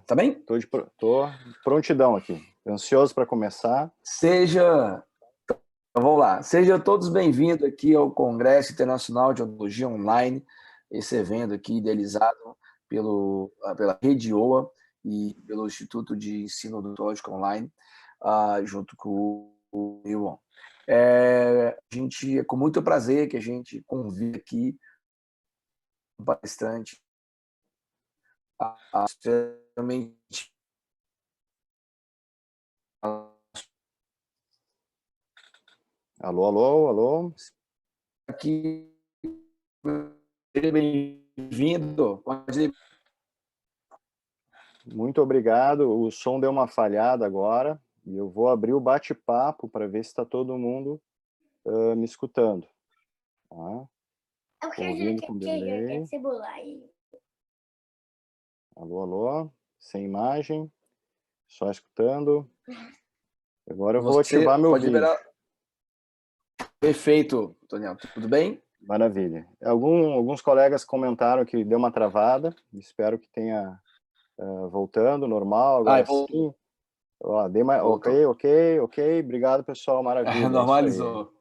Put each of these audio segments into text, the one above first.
Tá bem? Tô de prontidão aqui. Ansioso para começar. Vamos lá. Sejam todos bem-vindos aqui ao Congresso Internacional de Odontologia Online, esse evento aqui idealizado pela Rede OA e pelo Instituto de Ensino Odontológico Online, junto com o Iwan. É com muito prazer que a gente convida aqui um palestrante extremamente Alô, alô, alô. aqui. Seja bem-vindo. Muito obrigado. O som deu uma falhada agora e eu vou abrir o bate-papo para ver se está todo mundo me escutando. Tá? Tô ouvindo com delay. Alô, alô. Sem imagem. Só escutando. Agora eu vou ativar meu pode vídeo. liberar. Perfeito, Daniel. Tudo bem? Maravilha. Alguns colegas comentaram que deu uma travada. Espero que tenha voltando, normal. Agora sim. Ok. Obrigado, pessoal. Maravilha. Normalizou.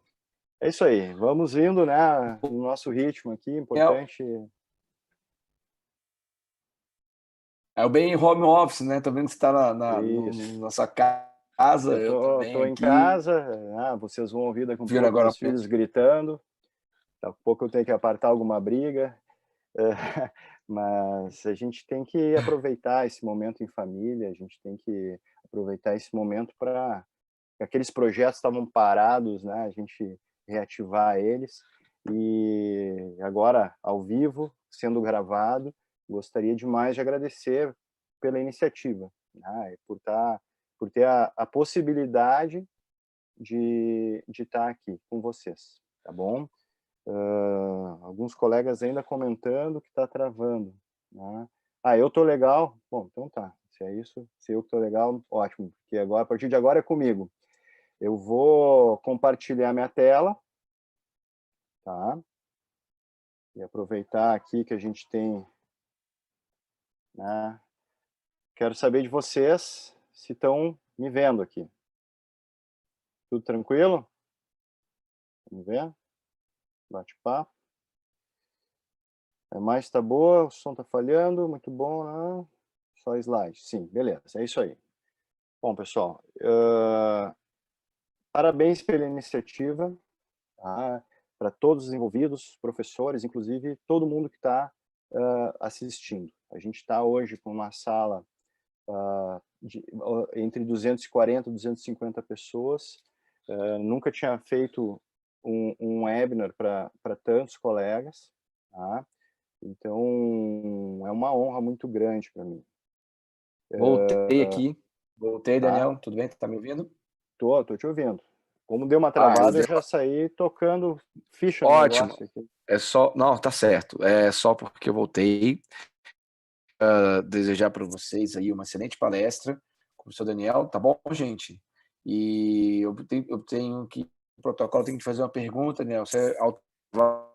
É isso aí. Vamos indo, né? No nosso ritmo aqui. Importante. É o bem home office, né? Tô vendo que você está na sua casa. Eu tô em casa. Vocês vão ouvir daqui um pouco meus filhos gritando. Daqui a pouco eu tenho que apartar alguma briga. Mas a gente tem que aproveitar esse momento em família. A gente tem que aproveitar esse momento para aqueles projetos estavam parados, né? A gente reativar eles. E agora, ao vivo, sendo gravado, gostaria demais de agradecer pela iniciativa, né? Por ter a possibilidade de estar aqui com vocês, tá bom? Alguns colegas ainda comentando que está travando, né? Eu tô legal? Bom, então tá. Se é isso, se eu tô legal, ótimo. Porque agora, a partir de agora é comigo. Eu vou compartilhar minha tela, tá? E aproveitar aqui que a gente tem, né? Quero saber de vocês se estão me vendo aqui. Tudo tranquilo? Vamos ver. Bate-papo. A imagem está boa, o som está falhando, muito bom, né? Só slide. Sim, beleza, é isso aí. Bom, pessoal, parabéns pela iniciativa, tá? Para todos os envolvidos, professores, inclusive todo mundo que está assistindo. A gente está hoje com uma sala entre 240 e 250 pessoas. Nunca tinha feito um webinar para tantos colegas, tá? Então, é uma honra muito grande para mim. Voltei aqui. Voltei, Daniel. Tá? Tudo bem? Tá me ouvindo? Tô te ouvindo. Como deu uma travada, eu já saí tocando ficha no negócio aqui. Não, tá certo. É só porque eu voltei. Desejar para vocês aí uma excelente palestra com o professor Daniel, tá bom, gente? E eu tenho que, o protocolo tem que fazer uma pergunta, Daniel. Você para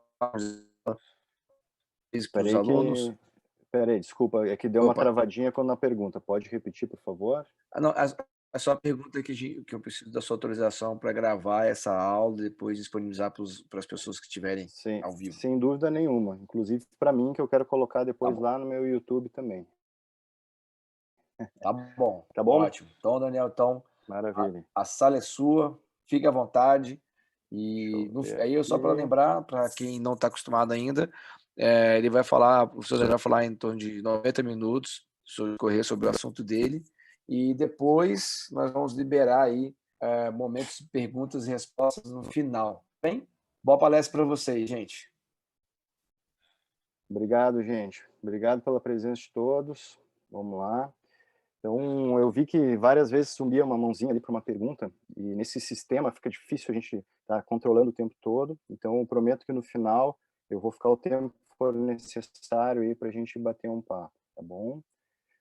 os alunos? Peraí, desculpa, é que deu uma travadinha quando na pergunta. Pode repetir, por favor? Não, a sua pergunta é que eu preciso da sua autorização para gravar essa aula e depois disponibilizar para as pessoas que estiverem ao vivo. Sem dúvida nenhuma. Inclusive para mim, que eu quero colocar depois lá no meu YouTube também. Tá bom. Tá bom? Ótimo. Então, Daniel, maravilha. A sala é sua, fique à vontade. E aí, só para lembrar, para quem não está acostumado ainda, ele vai falar, o professor vai falar em torno de 90 minutos, correr sobre o assunto dele, e depois nós vamos liberar aí momentos de perguntas e respostas no final. Bem? Boa palestra para vocês, gente. Obrigado, gente. Obrigado pela presença de todos. Vamos lá. Então, eu vi que várias vezes subia uma mãozinha ali para uma pergunta, e nesse sistema fica difícil a gente estar controlando o tempo todo. Então, eu prometo que no final eu vou ficar o tempo que for necessário aí para a gente bater um papo, tá bom?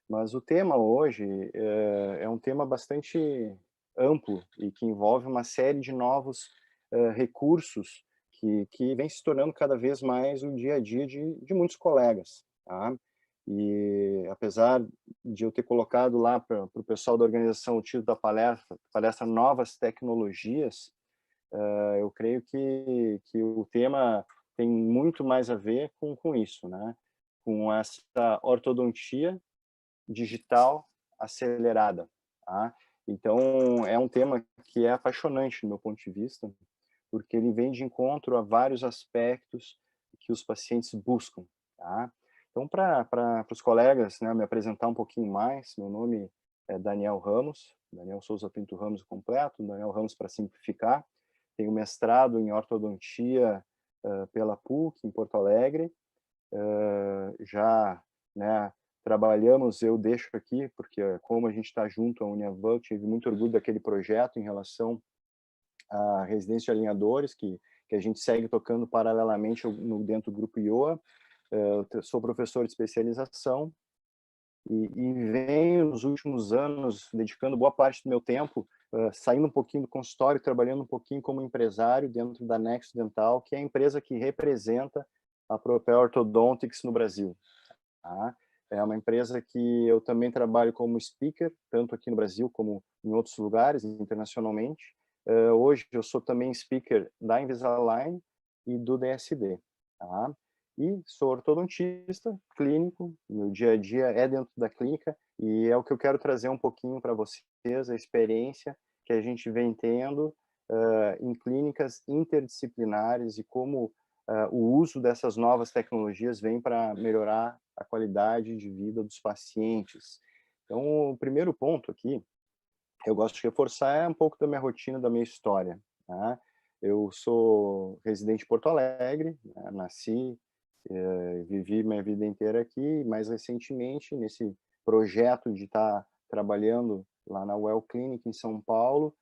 Mas o tema hoje é um tema bastante amplo e que envolve uma série de novos recursos que vem se tornando cada vez mais o dia a dia de muitos colegas, tá? E apesar de eu ter colocado lá para o pessoal da organização o título da palestra Novas Tecnologias, eu creio que o tema tem muito mais a ver com isso, né? Com essa ortodontia digital acelerada, tá? Então, é um tema que é apaixonante do meu ponto de vista, porque ele vem de encontro a vários aspectos que os pacientes buscam, tá? Então, para os colegas, né, me apresentar um pouquinho mais, meu nome é Daniel Ramos, Daniel Souza Pinto Ramos completo, Daniel Ramos para simplificar. Tenho mestrado em ortodontia pela PUC, em Porto Alegre. Já, né, trabalhamos, eu deixo aqui, porque como a gente está junto à Uniavan, tive muito orgulho daquele projeto em relação à residência de alinhadores, que a gente segue tocando paralelamente dentro do grupo IOA. Eu sou professor de especialização e venho nos últimos anos dedicando boa parte do meu tempo saindo um pouquinho do consultório, trabalhando um pouquinho como empresário dentro da Nexo Dental, que é a empresa que representa a Propel Orthodontics no Brasil. Tá? É uma empresa que eu também trabalho como speaker, tanto aqui no Brasil como em outros lugares, internacionalmente. Hoje eu sou também speaker da Invisalign e do DSD. Tá? E sou ortodontista clínico, meu dia a dia é dentro da clínica, e é o que eu quero trazer um pouquinho para vocês, a experiência que a gente vem tendo em clínicas interdisciplinares e como o uso dessas novas tecnologias vem para melhorar a qualidade de vida dos pacientes. Então, o primeiro ponto aqui, eu gosto de reforçar é um pouco da minha rotina, da minha história. Tá? Eu sou residente de Porto Alegre, né? Nasci, vivi minha vida inteira aqui, mais recentemente, nesse projeto de estar trabalhando lá na Well Clinic, em São Paulo,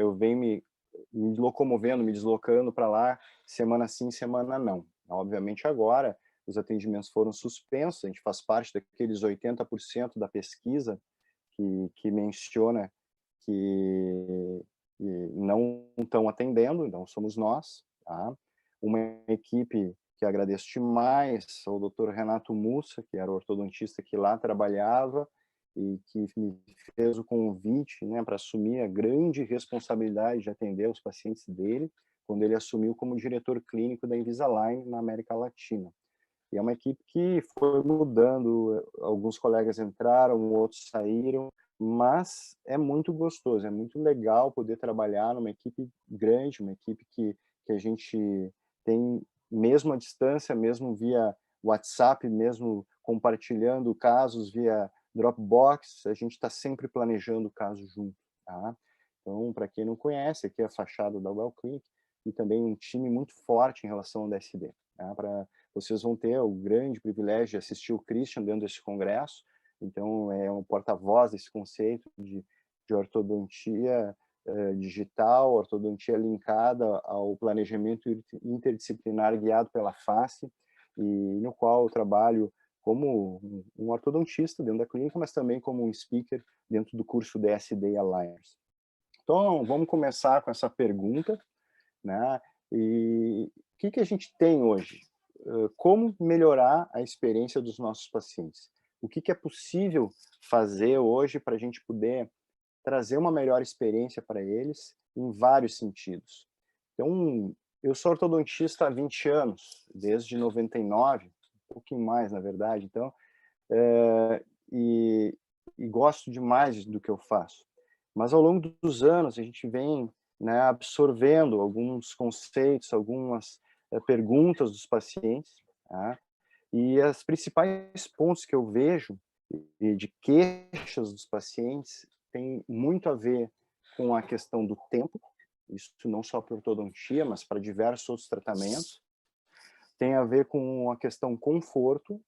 eu venho me locomovendo, me deslocando para lá, semana sim, semana não. Obviamente agora os atendimentos foram suspensos, a gente faz parte daqueles 80% da pesquisa que menciona que não estão atendendo, então somos nós, tá? Uma equipe que agradeço demais ao Dr. Renato Mussa, que era o ortodontista que lá trabalhava e que me fez o convite, né, para assumir a grande responsabilidade de atender os pacientes dele, quando ele assumiu como diretor clínico da Invisalign na América Latina. E é uma equipe que foi mudando, alguns colegas entraram, outros saíram, mas é muito gostoso, é muito legal poder trabalhar numa equipe grande, uma equipe que a gente tem, mesmo à distância, mesmo via WhatsApp, mesmo compartilhando casos via Dropbox, a gente está sempre planejando o caso junto, tá? Então, para quem não conhece, aqui é a fachada da Well Clinic e também um time muito forte em relação ao DSD. Tá? Vocês vão ter o grande privilégio de assistir o Christian dentro desse congresso, então é um porta-voz desse conceito de ortodontia digital, ortodontia linkada ao planejamento interdisciplinar guiado pela face, e no qual eu trabalho como um ortodontista dentro da clínica, mas também como um speaker dentro do curso DSD Alliance. Então, vamos começar com essa pergunta, né? E o que a gente tem hoje? Como melhorar a experiência dos nossos pacientes? O que é possível fazer hoje para a gente poder trazer uma melhor experiência para eles em vários sentidos? Então, eu sou ortodontista há 20 anos, desde 99, um pouquinho mais, na verdade, então, e gosto demais do que eu faço. Mas ao longo dos anos a gente vem, né, absorvendo alguns conceitos, algumas perguntas dos pacientes, tá? E as principais pontos que eu vejo de queixas dos pacientes tem muito a ver com a questão do tempo, isso não só para ortodontia, mas para diversos outros tratamentos. Tem a ver com a questão conforto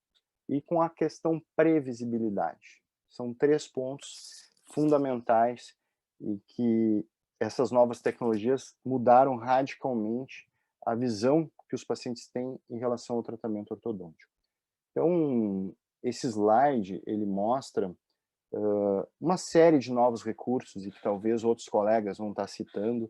e com a questão previsibilidade. São 3 pontos fundamentais e que essas novas tecnologias mudaram radicalmente a visão que os pacientes têm em relação ao tratamento ortodôntico. Então, esse slide, ele mostra uma série de novos recursos e que talvez outros colegas vão estar citando,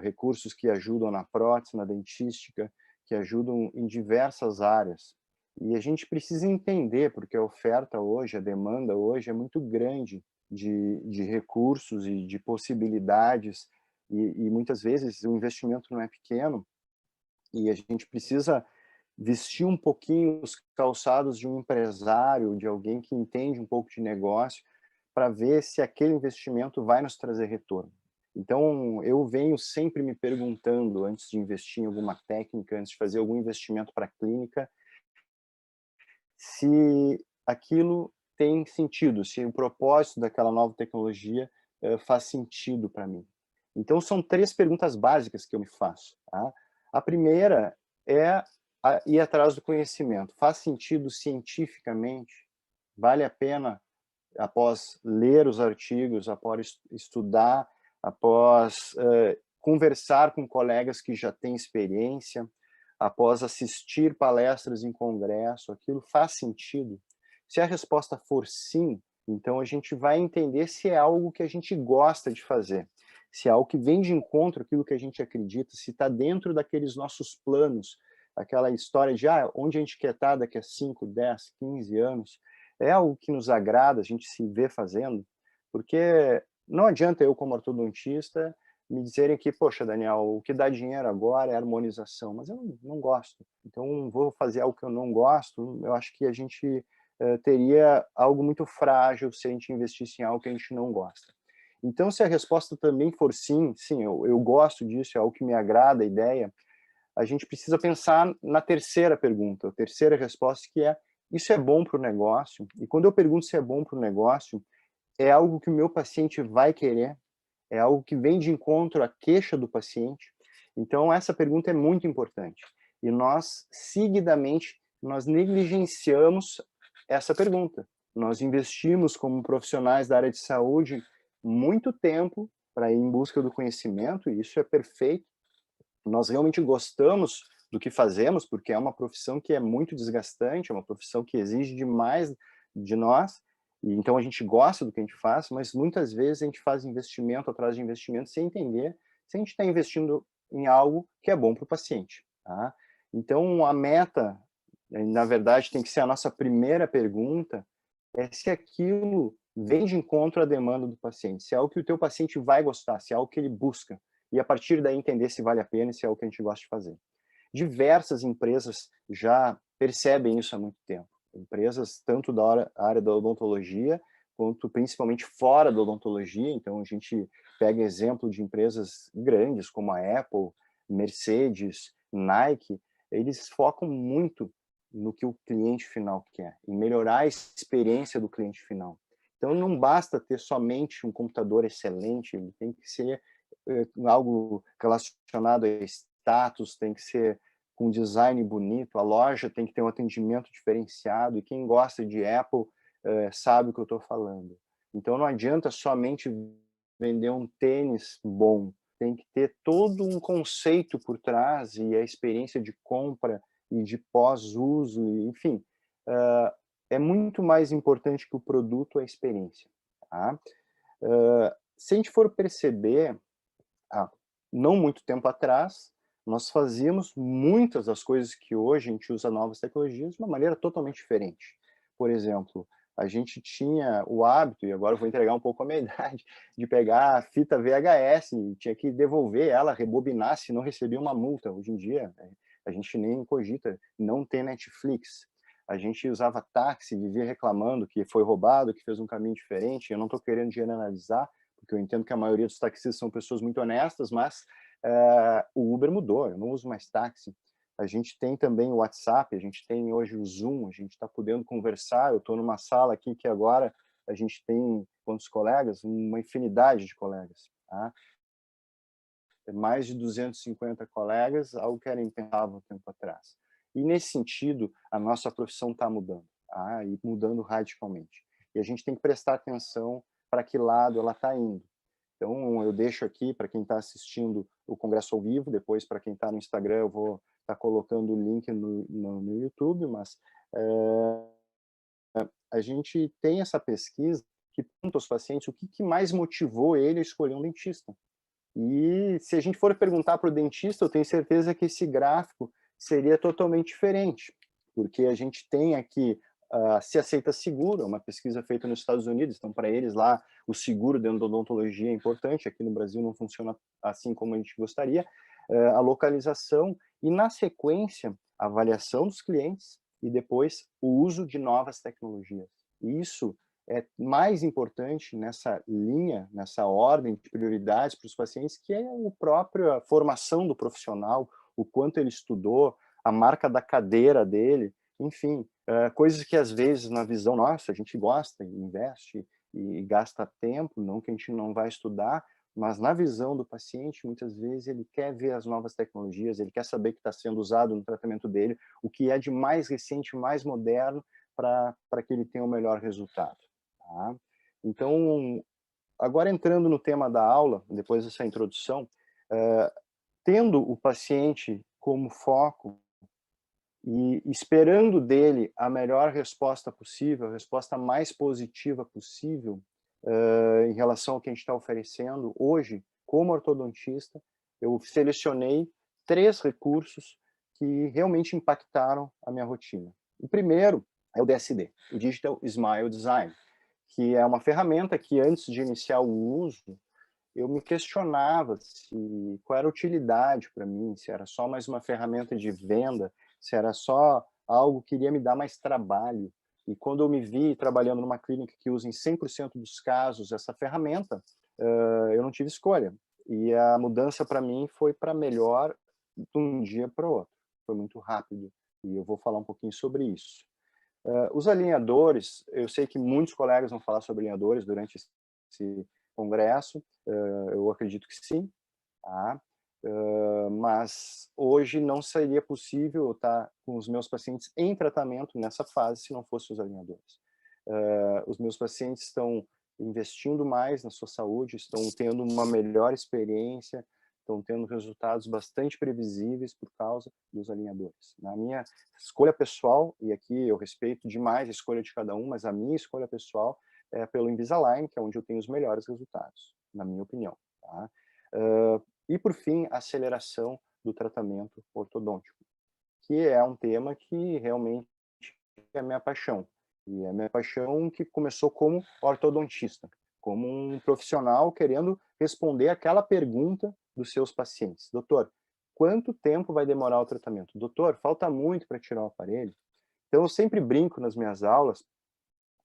recursos que ajudam na prótese, na dentística, que ajudam em diversas áreas. E a gente precisa entender, porque a oferta hoje, a demanda hoje é muito grande de recursos e de possibilidades, e muitas vezes o investimento não é pequeno, e a gente precisa vestir um pouquinho os calçados de um empresário, de alguém que entende um pouco de negócio, para ver se aquele investimento vai nos trazer retorno. Então, eu venho sempre me perguntando, antes de investir em alguma técnica, antes de fazer algum investimento para a clínica, se aquilo tem sentido, se o propósito daquela nova tecnologia faz sentido para mim. Então, são 3 perguntas básicas que eu me faço. Tá? A primeira é ir atrás do conhecimento. Faz sentido cientificamente? Vale a pena, após ler os artigos, após estudar, após conversar com colegas que já têm experiência, após assistir palestras em congresso, aquilo faz sentido? Se a resposta for sim, então a gente vai entender se é algo que a gente gosta de fazer, se é algo que vem de encontro àquilo que a gente acredita, se está dentro daqueles nossos planos, aquela história de onde a gente quer estar daqui a 5, 10, 15 anos, é algo que nos agrada, a gente se vê fazendo, porque não adianta eu, como ortodontista, me dizerem que, poxa, Daniel, o que dá dinheiro agora é harmonização, mas eu não gosto. Então, vou fazer algo que eu não gosto, eu acho que a gente teria algo muito frágil se a gente investisse em algo que a gente não gosta. Então, se a resposta também for sim, sim, eu gosto disso, é algo que me agrada a ideia, a gente precisa pensar na terceira pergunta, a terceira resposta, que é, isso é bom para o negócio? E quando eu pergunto se é bom para o negócio, é algo que o meu paciente vai querer? É algo que vem de encontro à queixa do paciente? Então, essa pergunta é muito importante. E nós, seguidamente, nós negligenciamos essa pergunta. Nós investimos como profissionais da área de saúde muito tempo para ir em busca do conhecimento, e isso é perfeito. Nós realmente gostamos do que fazemos, porque é uma profissão que é muito desgastante, é uma profissão que exige demais de nós, e então a gente gosta do que a gente faz, mas muitas vezes a gente faz investimento atrás de investimento sem entender se a gente está investindo em algo que é bom para o paciente. Tá? Então a meta, na verdade, tem que ser a nossa primeira pergunta, é se aquilo vem de encontro à demanda do paciente, se é algo que o teu paciente vai gostar, se é algo que ele busca, e a partir daí entender se vale a pena e se é o que a gente gosta de fazer. Diversas empresas já percebem isso há muito tempo. Empresas tanto da área da odontologia, quanto principalmente fora da odontologia. Então, a gente pega exemplo de empresas grandes como a Apple, Mercedes, Nike. Eles focam muito no que o cliente final quer, em melhorar a experiência do cliente final. Então, não basta ter somente um computador excelente, ele tem que ser algo relacionado a status, tem que ser com design bonito, a loja tem que ter um atendimento diferenciado, e quem gosta de Apple sabe o que eu estou falando. Então não adianta somente vender um tênis bom, tem que ter todo um conceito por trás, e a experiência de compra e de pós-uso, enfim, é muito mais importante que o produto, a experiência. Tá? Se a gente for perceber, há não muito tempo atrás, nós fazíamos muitas das coisas que hoje a gente usa novas tecnologias de uma maneira totalmente diferente. Por exemplo, a gente tinha o hábito, e agora eu vou entregar um pouco a minha idade, de pegar a fita VHS e tinha que devolver ela, rebobinar, se não recebia uma multa. Hoje em dia, a gente nem cogita, não tem Netflix. A gente usava táxi, vivia reclamando que foi roubado, que fez um caminho diferente. Eu não estou querendo generalizar, porque eu entendo que a maioria dos taxistas são pessoas muito honestas, mas o Uber mudou, eu não uso mais táxi. A gente tem também o WhatsApp, a gente tem hoje o Zoom, a gente está podendo conversar. Eu estou numa sala aqui que agora a gente tem, quantos colegas? Uma infinidade de colegas. Tá? Mais de 250 colegas, algo que era impensável tempo atrás. E nesse sentido, a nossa profissão está mudando, tá? E mudando radicalmente. E a gente tem que prestar atenção para que lado ela está indo. Então, eu deixo aqui para quem está assistindo o Congresso ao vivo, depois para quem está no Instagram eu vou estar colocando o link no YouTube, mas a gente tem essa pesquisa que pergunta aos pacientes o que mais motivou ele a escolher um dentista. E se a gente for perguntar para o dentista, eu tenho certeza que esse gráfico seria totalmente diferente. porque a gente tem aqui se aceita seguro, é uma pesquisa feita nos Estados Unidos, então para eles lá o seguro dentro da odontologia é importante, aqui no Brasil não funciona assim como a gente gostaria, a localização e, na sequência, a avaliação dos clientes e depois o uso de novas tecnologias. E isso é mais importante nessa linha, nessa ordem de prioridades para os pacientes, que é a própria formação do profissional, o quanto ele estudou, a marca da cadeira dele, enfim, coisas que às vezes na visão nossa a gente gosta e investe e gasta tempo, não que a gente não vai estudar, mas na visão do paciente, muitas vezes ele quer ver as novas tecnologias, ele quer saber que está sendo usado no tratamento dele, o que é de mais recente, mais moderno, para que ele tenha o melhor resultado. Tá? Então, agora entrando no tema da aula, depois dessa introdução, tendo o paciente como foco e esperando dele a melhor resposta possível, a resposta mais positiva possível em relação ao que a gente está oferecendo, hoje, como ortodontista, eu selecionei 3 recursos que realmente impactaram a minha rotina. O primeiro é o DSD, o Digital Smile Design, que é uma ferramenta que antes de iniciar o uso, eu me questionava qual era a utilidade para mim, se era só mais uma ferramenta de venda, se era só algo que iria me dar mais trabalho. E quando eu me vi trabalhando numa clínica que usa em 100% dos casos essa ferramenta, eu não tive escolha. E a mudança para mim foi para melhor de um dia para o outro. Foi muito rápido. E eu vou falar um pouquinho sobre isso. Os alinhadores, eu sei que muitos colegas vão falar sobre alinhadores durante esse congresso, eu acredito que sim, tá? Mas hoje não seria possível estar com os meus pacientes em tratamento nessa fase se não fossem os alinhadores. Os meus pacientes estão investindo mais na sua saúde, estão tendo uma melhor experiência, estão tendo resultados bastante previsíveis por causa dos alinhadores. Na minha escolha pessoal, e aqui eu respeito demais a escolha de cada um, mas a minha escolha pessoal é pelo Invisalign, que é onde eu tenho os melhores resultados, na minha opinião. Tá? E, por fim, a aceleração do tratamento ortodôntico, que é um tema que realmente é a minha paixão. E é a minha paixão que começou como ortodontista, como um profissional querendo responder aquela pergunta dos seus pacientes. Doutor, quanto tempo vai demorar o tratamento? Doutor, falta muito para tirar o aparelho? Então, eu sempre brinco nas minhas aulas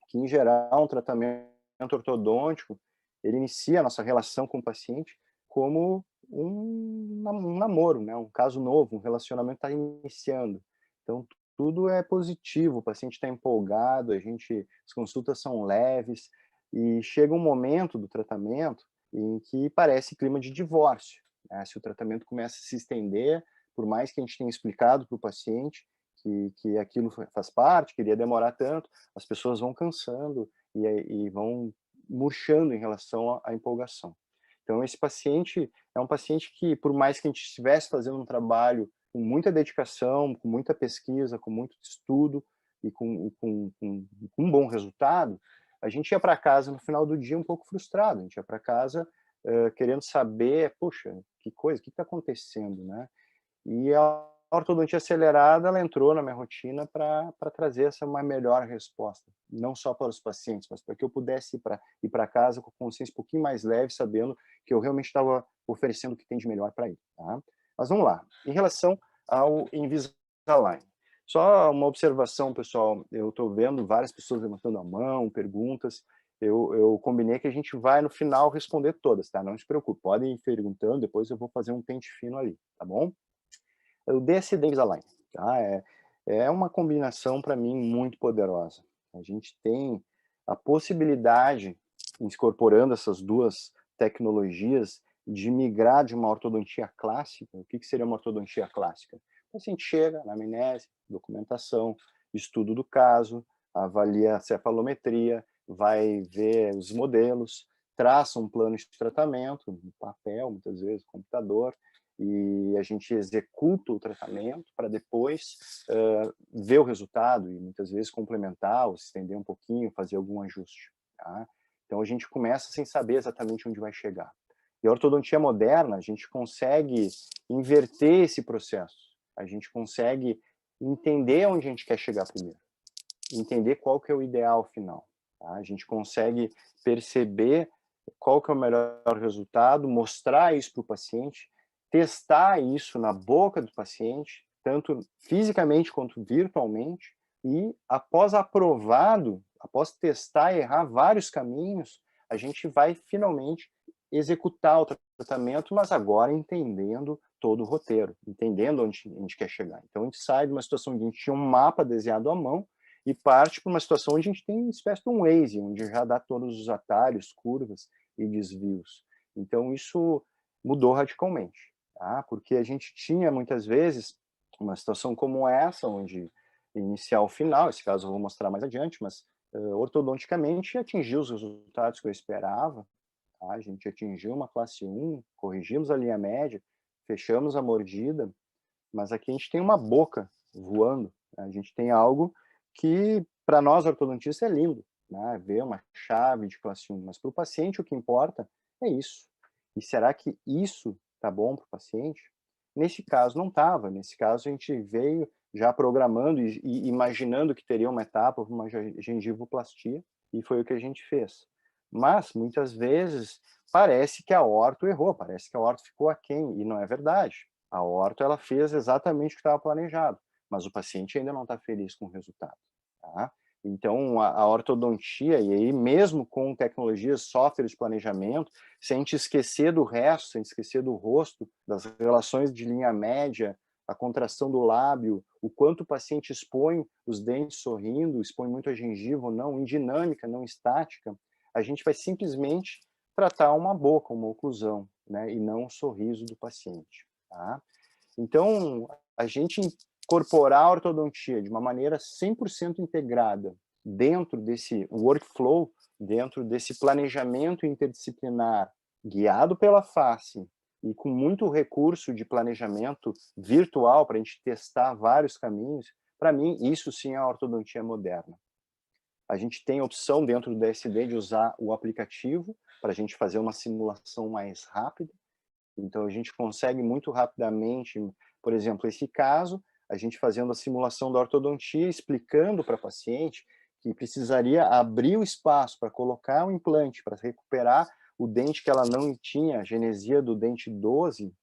que, em geral, um tratamento ortodôntico, ele inicia a nossa relação com o paciente como um namoro, né? Um caso novo, um relacionamento está iniciando. Então, tudo é positivo, o paciente está empolgado, as consultas são leves, e chega um momento do tratamento em que parece clima de divórcio, né? Se o tratamento começa a se estender, por mais que a gente tenha explicado para o paciente que aquilo faz parte, que iria demorar tanto, as pessoas vão cansando e vão murchando em relação à empolgação. Então, esse paciente é um paciente que, por mais que a gente estivesse fazendo um trabalho com muita dedicação, com muita pesquisa, com muito estudo e com um bom resultado, a gente ia para casa no final do dia um pouco frustrado, a gente ia para casa querendo saber, poxa, que coisa, o que está acontecendo, né? E a ortodontia acelerada, ela entrou na minha rotina para trazer uma melhor resposta, não só para os pacientes, mas para que eu pudesse ir para casa com a consciência um pouquinho mais leve, sabendo que eu realmente estava oferecendo o que tem de melhor para ele. Tá? Mas vamos lá. Em relação ao Invisalign, só uma observação, pessoal, eu estou vendo várias pessoas levantando a mão, perguntas, eu combinei que a gente vai no final responder todas, tá? Não se preocupe, podem ir perguntando, depois eu vou fazer um pente fino ali, tá bom? O DSD Invisalign, tá? É uma combinação, para mim, muito poderosa. A gente tem a possibilidade, incorporando essas duas tecnologias, de migrar de uma ortodontia clássica. O que seria uma ortodontia clássica? O paciente chega na anamnese, documentação, estudo do caso, avalia a cefalometria, vai ver os modelos, traça um plano de tratamento, no papel, muitas vezes, computador, e a gente executa o tratamento para depois ver o resultado e muitas vezes complementar ou se estender um pouquinho, fazer algum ajuste. Tá? Então a gente começa sem saber exatamente onde vai chegar. E a ortodontia moderna, a gente consegue inverter esse processo. A gente consegue entender onde a gente quer chegar primeiro, entender qual que é o ideal final. Tá? A gente consegue perceber qual que é o melhor resultado, mostrar isso para o paciente, testar isso na boca do paciente, tanto fisicamente quanto virtualmente, e após aprovado, após testar e errar vários caminhos, a gente vai finalmente executar o tratamento, mas agora entendendo todo o roteiro, entendendo onde a gente quer chegar. Então a gente sai de uma situação onde a gente tinha um mapa desenhado à mão e parte para uma situação onde a gente tem uma espécie de um Waze, onde já dá todos os atalhos, curvas e desvios. Então isso mudou radicalmente, tá? Porque a gente tinha muitas vezes uma situação como essa, onde inicial final, esse caso eu vou mostrar mais adiante, mas ortodonticamente atingiu os resultados que eu esperava, tá? A gente atingiu uma classe 1, corrigimos a linha média, fechamos a mordida, mas aqui a gente tem uma boca voando, né? A gente tem algo que para nós ortodontistas é lindo, né? Ver uma chave de classe 1, mas para o paciente o que importa é isso. E será que isso tá bom para o paciente? Nesse caso não estava, nesse caso a gente veio já programando e imaginando que teria uma etapa, uma gengivoplastia, e foi o que a gente fez. Mas muitas vezes parece que a orto errou, parece que a orto ficou aquém, e não é verdade. A orto ela fez exatamente o que estava planejado, mas o paciente ainda não está feliz com o resultado. Tá? Então, a ortodontia, e aí mesmo com tecnologias, softwares de planejamento, se a gente esquecer do resto, se a gente esquecer do rosto, das relações de linha média, a contração do lábio, o quanto o paciente expõe os dentes sorrindo, expõe muito a gengiva ou não, em dinâmica, não estática, a gente vai simplesmente tratar uma boca, uma oclusão, né, e não o sorriso do paciente. Tá? Então, a gente incorporar a ortodontia de uma maneira 100% integrada dentro desse workflow, dentro desse planejamento interdisciplinar, guiado pela face e com muito recurso de planejamento virtual para a gente testar vários caminhos, para mim, isso sim é a ortodontia moderna. A gente tem a opção dentro do DSD de usar o aplicativo para a gente fazer uma simulação mais rápida. Então, a gente consegue muito rapidamente, por exemplo, esse caso, a gente fazendo a simulação da ortodontia, explicando para a paciente que precisaria abrir o espaço para colocar o implante, para recuperar o dente que ela não tinha, a genesia do dente 12,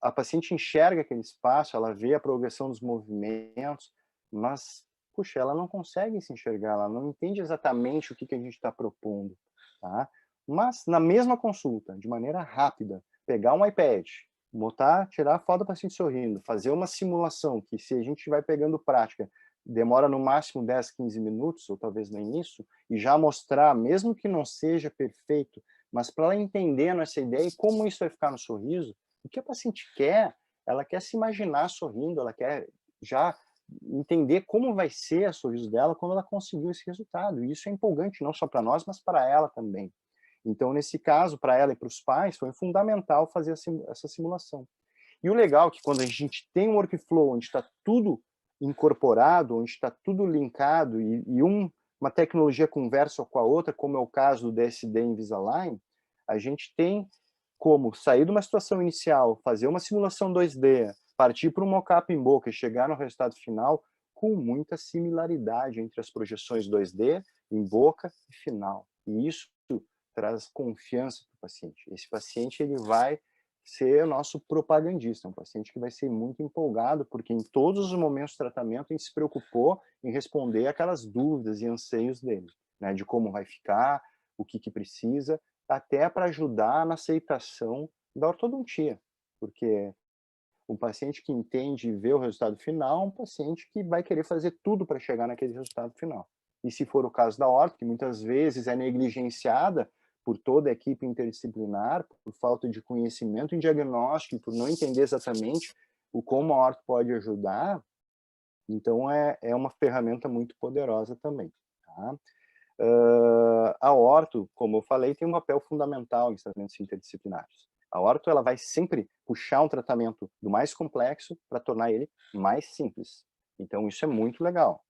a paciente enxerga aquele espaço, ela vê a progressão dos movimentos, mas, puxa, ela não consegue se enxergar, ela não entende exatamente o que a gente está propondo, tá? Mas, na mesma consulta, de maneira rápida, pegar um iPad, botar, tirar a foto do paciente sorrindo, fazer uma simulação que, se a gente vai pegando prática, demora no máximo 10, 15 minutos, ou talvez nem isso, e já mostrar, mesmo que não seja perfeito, mas para ela entender essa ideia e como isso vai ficar no sorriso, o que a paciente quer, ela quer se imaginar sorrindo, ela quer já entender como vai ser o sorriso dela quando ela conseguiu esse resultado. E isso é empolgante não só para nós, mas para ela também. Então, nesse caso, para ela e para os pais, foi fundamental fazer essa simulação. E o legal é que quando a gente tem um workflow onde está tudo incorporado, onde está tudo linkado e uma tecnologia conversa com a outra, como é o caso do DSD Invisalign, a gente tem como sair de uma situação inicial, fazer uma simulação 2D, partir para um mockup em boca e chegar no resultado final com muita similaridade entre as projeções 2D, em boca e final. E isso traz confiança para o paciente. Esse paciente ele vai ser o nosso propagandista, um paciente que vai ser muito empolgado, porque em todos os momentos de tratamento a gente se preocupou em responder aquelas dúvidas e anseios dele, né, de como vai ficar, o que precisa, até para ajudar na aceitação da ortodontia, porque um paciente que entende e vê o resultado final é um paciente que vai querer fazer tudo para chegar naquele resultado final. E se for o caso da orto, que muitas vezes é negligenciada por toda a equipe interdisciplinar, por falta de conhecimento em diagnóstico, por não entender exatamente como a orto pode ajudar, então é uma ferramenta muito poderosa também. Tá? A orto, como eu falei, tem um papel fundamental em tratamentos interdisciplinares. A orto ela vai sempre puxar um tratamento do mais complexo para tornar ele mais simples. Então, isso é muito legal.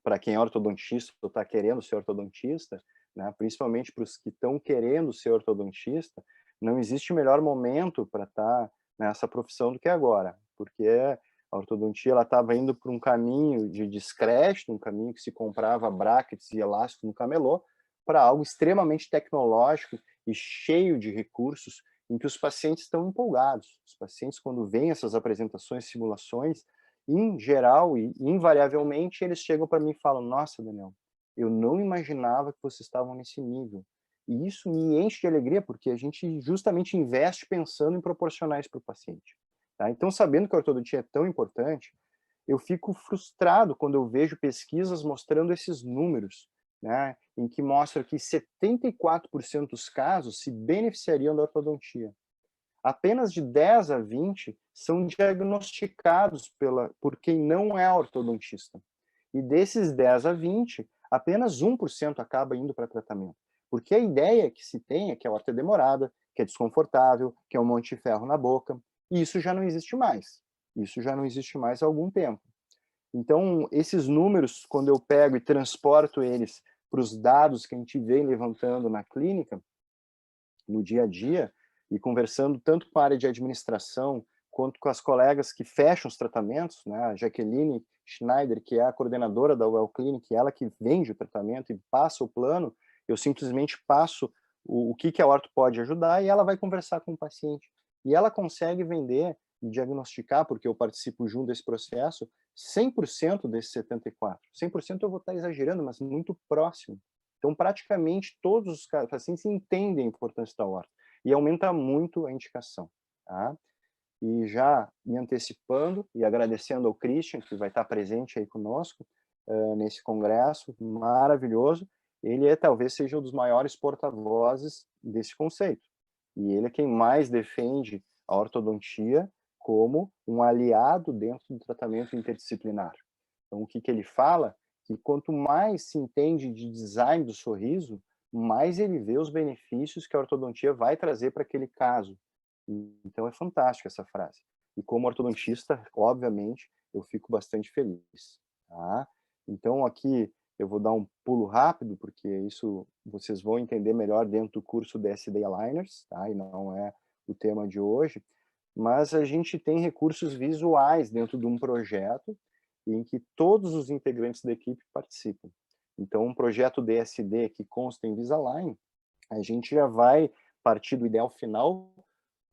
Para quem é ortodontista ou está querendo ser ortodontista, né, principalmente para os que estão querendo ser ortodontista, não existe melhor momento para estar nessa profissão do que agora, porque A ortodontia ela estava indo por um caminho de descrédito, um caminho que se comprava brackets e elástico no camelô, para algo extremamente tecnológico e cheio de recursos, em que os pacientes estão empolgados. Os pacientes, quando veem essas apresentações, simulações, em geral e invariavelmente, eles chegam para mim e falam: nossa, Daniel, eu não imaginava que vocês estavam nesse nível. E isso me enche de alegria, porque a gente justamente investe pensando em proporcionar isso para o paciente. Tá? Então, sabendo que a ortodontia é tão importante, eu fico frustrado quando eu vejo pesquisas mostrando esses números, né, em que mostra que 74% dos casos se beneficiariam da ortodontia. Apenas de 10 a 20 são diagnosticados por quem não é ortodontista. E desses 10 a 20, apenas 1% acaba indo para tratamento. Porque a ideia que se tem é que a horta é demorada, que é desconfortável, que é um monte de ferro na boca, e isso já não existe mais. Isso já não existe mais há algum tempo. Então, esses números, quando eu pego e transporto eles para os dados que a gente vem levantando na clínica, no dia a dia, e conversando tanto com a área de administração, quanto com as colegas que fecham os tratamentos, né? A Jaqueline Schneider, que é a coordenadora da Well Clinic, ela que vende o tratamento e passa o plano, eu simplesmente passo o que a orto pode ajudar e ela vai conversar com o paciente. E ela consegue vender e diagnosticar, porque eu participo junto desse processo, 100% desses 74. 100% eu vou estar exagerando, mas muito próximo. Então, praticamente todos os pacientes entendem a importância da horta e aumenta muito a indicação. Tá? E já me antecipando e agradecendo ao Christian, que vai estar presente aí conosco nesse congresso maravilhoso, ele talvez seja um dos maiores porta-vozes desse conceito. E ele é quem mais defende a ortodontia como um aliado dentro do tratamento interdisciplinar. Então, o que ele fala? Que quanto mais se entende de design do sorriso, mais ele vê os benefícios que a ortodontia vai trazer para aquele caso. Então é fantástica essa frase. E como ortodontista, obviamente, eu fico bastante feliz. Tá? Então aqui eu vou dar um pulo rápido, porque isso vocês vão entender melhor dentro do curso DSD Aligners, tá? E não é o tema de hoje. Mas a gente tem recursos visuais dentro de um projeto em que todos os integrantes da equipe participam. Então, um projeto DSD que consta em Invisalign, a gente já vai partir do ideal final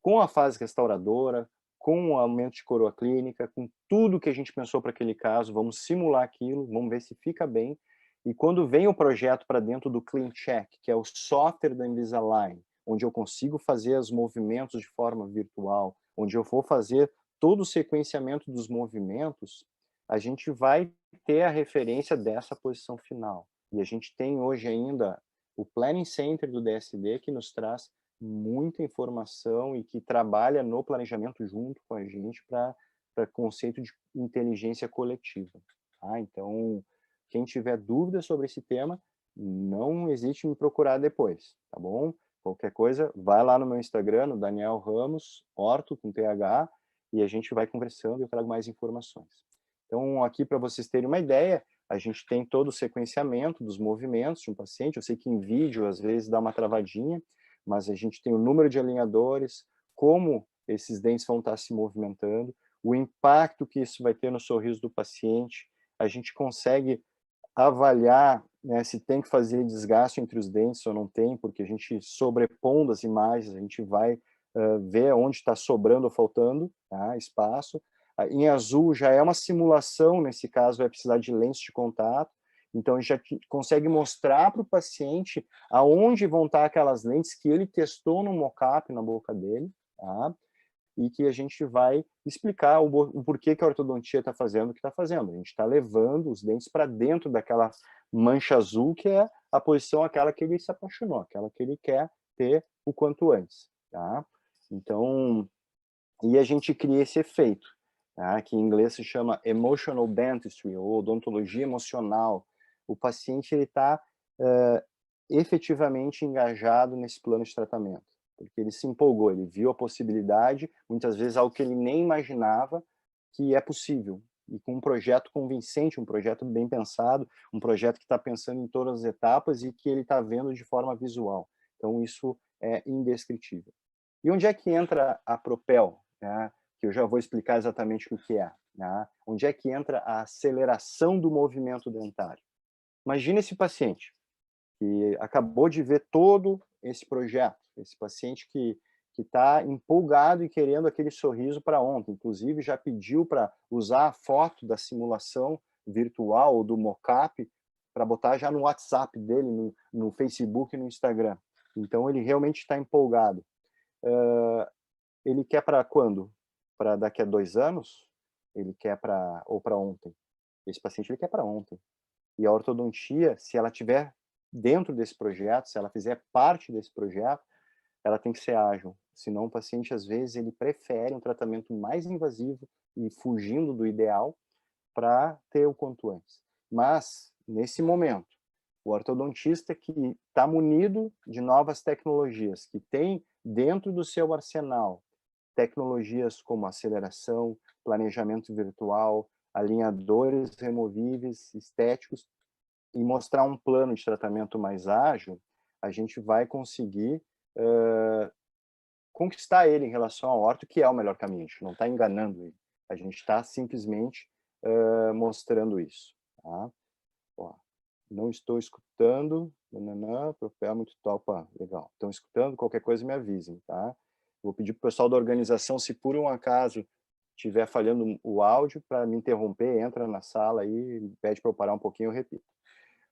com a fase restauradora, com o aumento de coroa clínica, com tudo que a gente pensou para aquele caso, vamos simular aquilo, vamos ver se fica bem. E quando vem o projeto para dentro do CleanCheck, que é o software da Invisalign, onde eu consigo fazer os movimentos de forma virtual, onde eu vou fazer todo o sequenciamento dos movimentos, a gente vai ter a referência dessa posição final. E a gente tem hoje ainda o Planning Center do DSD, que nos traz muita informação e que trabalha no planejamento junto com a gente para conceito de inteligência coletiva. Tá? Então, quem tiver dúvida sobre esse tema, não hesite em me procurar depois, tá bom? Qualquer coisa, vai lá no meu Instagram, no Daniel Ramos, Orto, com TH, e a gente vai conversando e eu trago mais informações. Então, aqui para vocês terem uma ideia, a gente tem todo o sequenciamento dos movimentos de um paciente. Eu sei que em vídeo, às vezes, dá uma travadinha, mas a gente tem o número de alinhadores, como esses dentes vão estar se movimentando, o impacto que isso vai ter no sorriso do paciente. A gente consegue avaliar, né, se tem que fazer desgaste entre os dentes ou não tem, porque a gente sobrepondo as imagens, a gente vai ver onde está sobrando ou faltando, tá, espaço. Em azul já é uma simulação, nesse caso vai precisar de lentes de contato, então a gente já consegue mostrar para o paciente aonde vão estar aquelas lentes que ele testou no mockup na boca dele, tá? E que a gente vai explicar o porquê que a ortodontia está fazendo o que está fazendo. A gente está levando os dentes para dentro daquela mancha azul, que é a posição aquela que ele se apaixonou, aquela que ele quer ter o quanto antes, tá? Então, e a gente cria esse efeito, tá? Que em inglês se chama emotional dentistry, ou odontologia emocional. O paciente está efetivamente engajado nesse plano de tratamento, porque ele se empolgou, ele viu a possibilidade, muitas vezes algo que ele nem imaginava que é possível, e com um projeto convincente, um projeto bem pensado, um projeto que está pensando em todas as etapas e que ele está vendo de forma visual. Então isso é indescritível. E onde é que entra a Propel, né? Que eu já vou explicar exatamente o que é. né? Onde é que entra a aceleração do movimento dentário? Imagina esse paciente que acabou de ver todo esse projeto, esse paciente que está empolgado e querendo aquele sorriso para ontem, inclusive já pediu para usar a foto da simulação virtual ou do mockup para botar já no WhatsApp dele, no Facebook e no Instagram. Então ele realmente está empolgado. Ele quer para quando? Para daqui a 2 anos? Ele quer ou para ontem? Esse paciente ele quer para ontem. E a ortodontia, se ela tiver dentro desse projeto, se ela fizer parte desse projeto, ela tem que ser ágil. Senão o paciente, às vezes, ele prefere um tratamento mais invasivo e fugindo do ideal para ter o quanto antes. Mas, nesse momento, o ortodontista que está munido de novas tecnologias, que tem dentro do seu arsenal tecnologias como aceleração, planejamento virtual, alinhadores removíveis, estéticos, e mostrar um plano de tratamento mais ágil, a gente vai conseguir conquistar ele em relação ao orto, que é o melhor caminho. A gente não está enganando ele. A gente está simplesmente mostrando isso. Tá? Ó, não estou escutando. Propel muito top. Legal. Estão escutando? Qualquer coisa me avisem. Tá? Vou pedir para o pessoal da organização, se por um acaso estiver falhando o áudio, para me interromper, entra na sala e pede para eu parar um pouquinho, eu repito.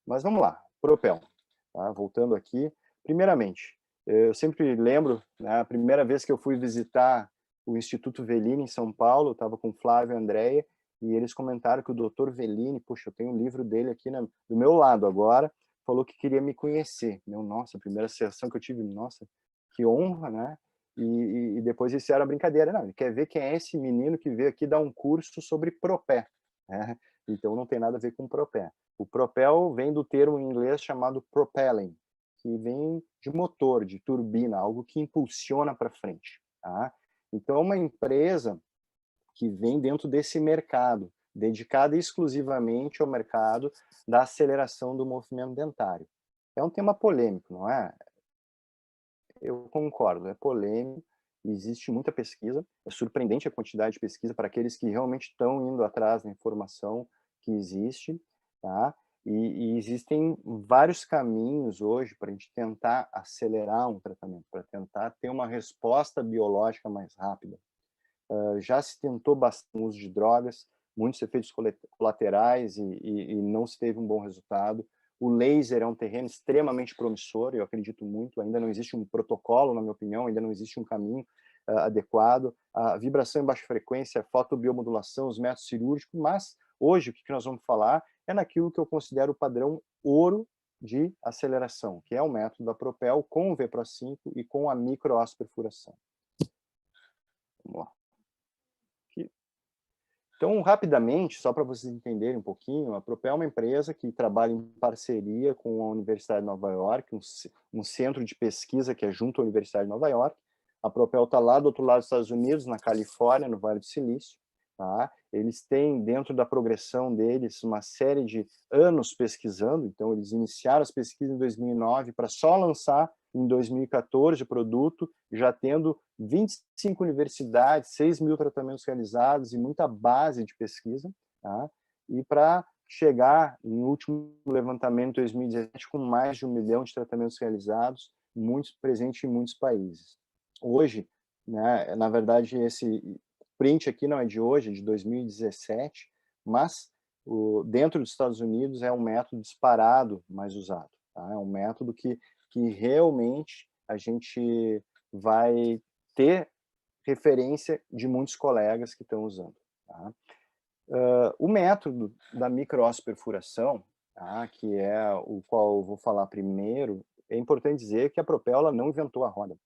Mas vamos lá, Propel. Tá? Voltando aqui. Primeiramente, eu sempre lembro, né, a primeira vez que eu fui visitar o Instituto Velini em São Paulo, eu estava com o Flávio e a Andrea, e eles comentaram que o Dr. Velini, puxa, eu tenho um livro dele aqui do meu lado agora, falou que queria me conhecer. Nossa, a primeira sessão que eu tive, nossa, que honra, né? E depois isso era brincadeira. Não, ele quer ver quem é esse menino que veio aqui dar um curso sobre propé. Né? Então não tem nada a ver com propé. O propel vem do termo em inglês chamado propelling, que vem de motor, de turbina, algo que impulsiona para frente. Tá? Então, é uma empresa que vem dentro desse mercado, dedicada exclusivamente ao mercado da aceleração do movimento dentário. É um tema polêmico, não é? Eu concordo, é polêmico, existe muita pesquisa, é surpreendente a quantidade de pesquisa para aqueles que realmente estão indo atrás da informação que existe, tá? E existem vários caminhos hoje para a gente tentar acelerar um tratamento, para tentar ter uma resposta biológica mais rápida. Já se tentou bastante o uso de drogas, muitos efeitos colaterais e não se teve um bom resultado. O laser é um terreno extremamente promissor, eu acredito muito, ainda não existe um protocolo, na minha opinião, ainda não existe um caminho adequado. A vibração em baixa frequência, a fotobiomodulação, os métodos cirúrgicos, mas hoje o que nós vamos falar é naquilo que eu considero o padrão ouro de aceleração, que é o método da Propel com o VPRO5 e com a microasperfuração. Vamos lá. Então, rapidamente, só para vocês entenderem um pouquinho, a Propel é uma empresa que trabalha em parceria com a Universidade de Nova York, um centro de pesquisa que é junto à Universidade de Nova York. A Propel está lá do outro lado dos Estados Unidos, na Califórnia, no Vale do Silício. Tá? Eles têm, dentro da progressão deles, uma série de anos pesquisando. Então, eles iniciaram as pesquisas em 2009 para só lançar em 2014 o produto, já tendo 25 universidades, 6 mil tratamentos realizados e muita base de pesquisa. Tá? E para chegar no último levantamento de 2017 com mais de 1 milhão de tratamentos realizados, muitos presentes em muitos países. Hoje, né, na verdade, esse print aqui não é de hoje, é de 2017, mas dentro dos Estados Unidos é um método disparado mais usado. Tá? É um método que realmente a gente vai ter referência de muitos colegas que estão usando. Tá? O método da microasperfuração, tá, que é o qual eu vou falar primeiro, é importante dizer que a Propel não inventou a roda.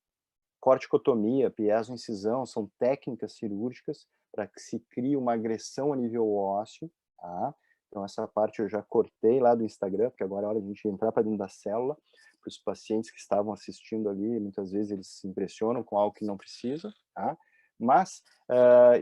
Corticotomia, piezoincisão, são técnicas cirúrgicas para que se crie uma agressão a nível ósseo. Tá? Então, essa parte eu já cortei lá do Instagram, porque agora é hora de a gente entrar para dentro da célula. Para os pacientes que estavam assistindo ali, muitas vezes eles se impressionam com algo que não precisa. Tá? Mas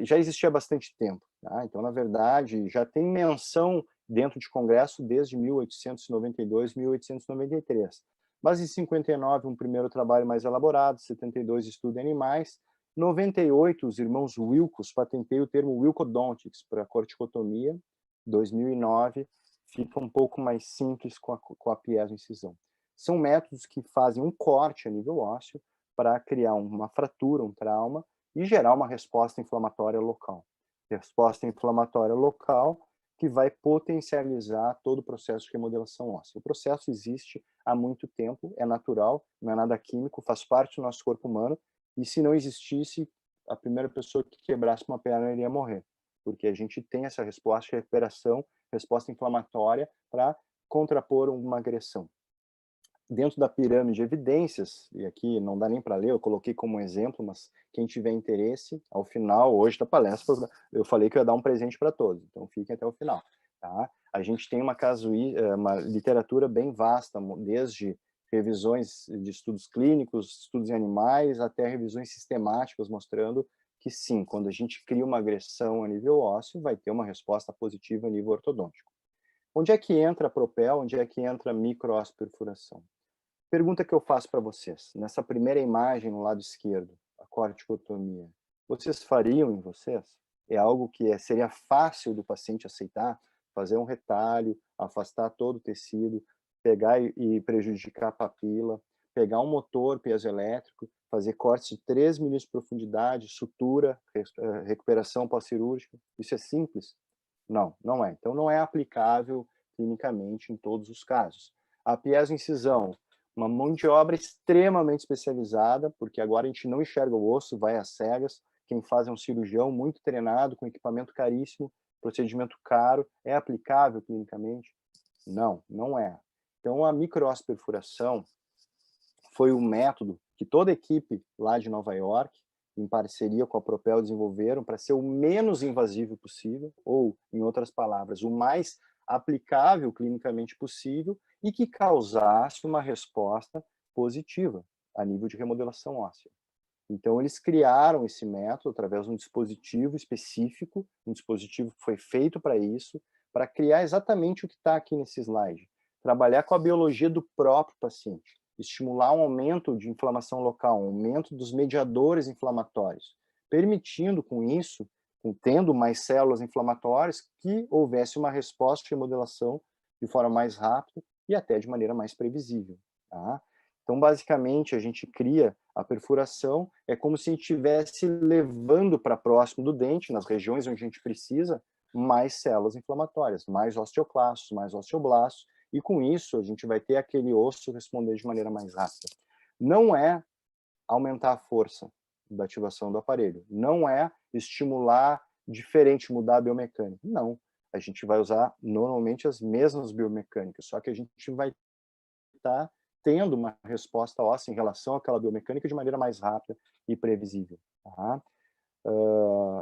já existia há bastante tempo. Tá? Então, na verdade, já tem menção dentro de congresso desde 1892, 1893. Mas em 59, um primeiro trabalho mais elaborado, 72, estudo em animais, 98, os irmãos Wilcos patenteiam o termo Wilcodontics para corticotomia. 2009, fica um pouco mais simples com a piezoincisão. São métodos que fazem um corte a nível ósseo para criar uma fratura, um trauma, e gerar uma resposta inflamatória local. Resposta inflamatória local que vai potencializar todo o processo de remodelação óssea. O processo existe há muito tempo, é natural, não é nada químico, faz parte do nosso corpo humano, e se não existisse, a primeira pessoa que quebrasse uma perna iria morrer, porque a gente tem essa resposta de recuperação, resposta inflamatória para contrapor uma agressão. Dentro da pirâmide de evidências, e aqui não dá nem para ler, eu coloquei como exemplo, mas quem tiver interesse, ao final, hoje da palestra, eu falei que eu ia dar um presente para todos, então fiquem até o final. Tá? A gente tem uma literatura bem vasta, desde revisões de estudos clínicos, estudos em animais, até revisões sistemáticas mostrando que sim, quando a gente cria uma agressão a nível ósseo, vai ter uma resposta positiva a nível ortodôntico. Onde é que entra a Propel? Onde é que entra a microosperfuração? Pergunta que eu faço para vocês. Nessa primeira imagem no lado esquerdo, a corticotomia, vocês fariam em vocês? É algo que seria fácil do paciente aceitar? Fazer um retalho, afastar todo o tecido, pegar e prejudicar a papila, pegar um motor piezoelétrico, fazer cortes de 3 milímetros de profundidade, sutura, recuperação pós-cirúrgica. Isso é simples? Não, não é. Então não é aplicável clinicamente em todos os casos. A piezoincisão, uma mão de obra extremamente especializada, porque agora a gente não enxerga o osso, vai às cegas. Quem faz é um cirurgião muito treinado, com equipamento caríssimo, procedimento caro. É aplicável clinicamente? Não, não é. Então, a microosperfuração foi um método que toda a equipe lá de Nova York, em parceria com a Propel, desenvolveram para ser o menos invasivo possível, ou, em outras palavras, o mais aplicável clinicamente possível e que causasse uma resposta positiva a nível de remodelação óssea. Então, eles criaram esse método através de um dispositivo específico, um dispositivo que foi feito para isso, para criar exatamente o que está aqui nesse slide. Trabalhar com a biologia do próprio paciente, estimular um aumento de inflamação local, um aumento dos mediadores inflamatórios, permitindo com isso, tendo mais células inflamatórias, que houvesse uma resposta de remodelação de forma mais rápida e até de maneira mais previsível. Tá? Então, basicamente, a gente cria a perfuração, é como se a gente estivesse levando para próximo do dente, nas regiões onde a gente precisa, mais células inflamatórias, mais osteoclastos, mais osteoblastos, e com isso a gente vai ter aquele osso responder de maneira mais rápida. Não é aumentar a força da ativação do aparelho, não é estimular diferente, mudar a biomecânica, não. A gente vai usar normalmente as mesmas biomecânicas, só que a gente vai estar tendo uma resposta óssea em relação àquela biomecânica de maneira mais rápida e previsível. Tá?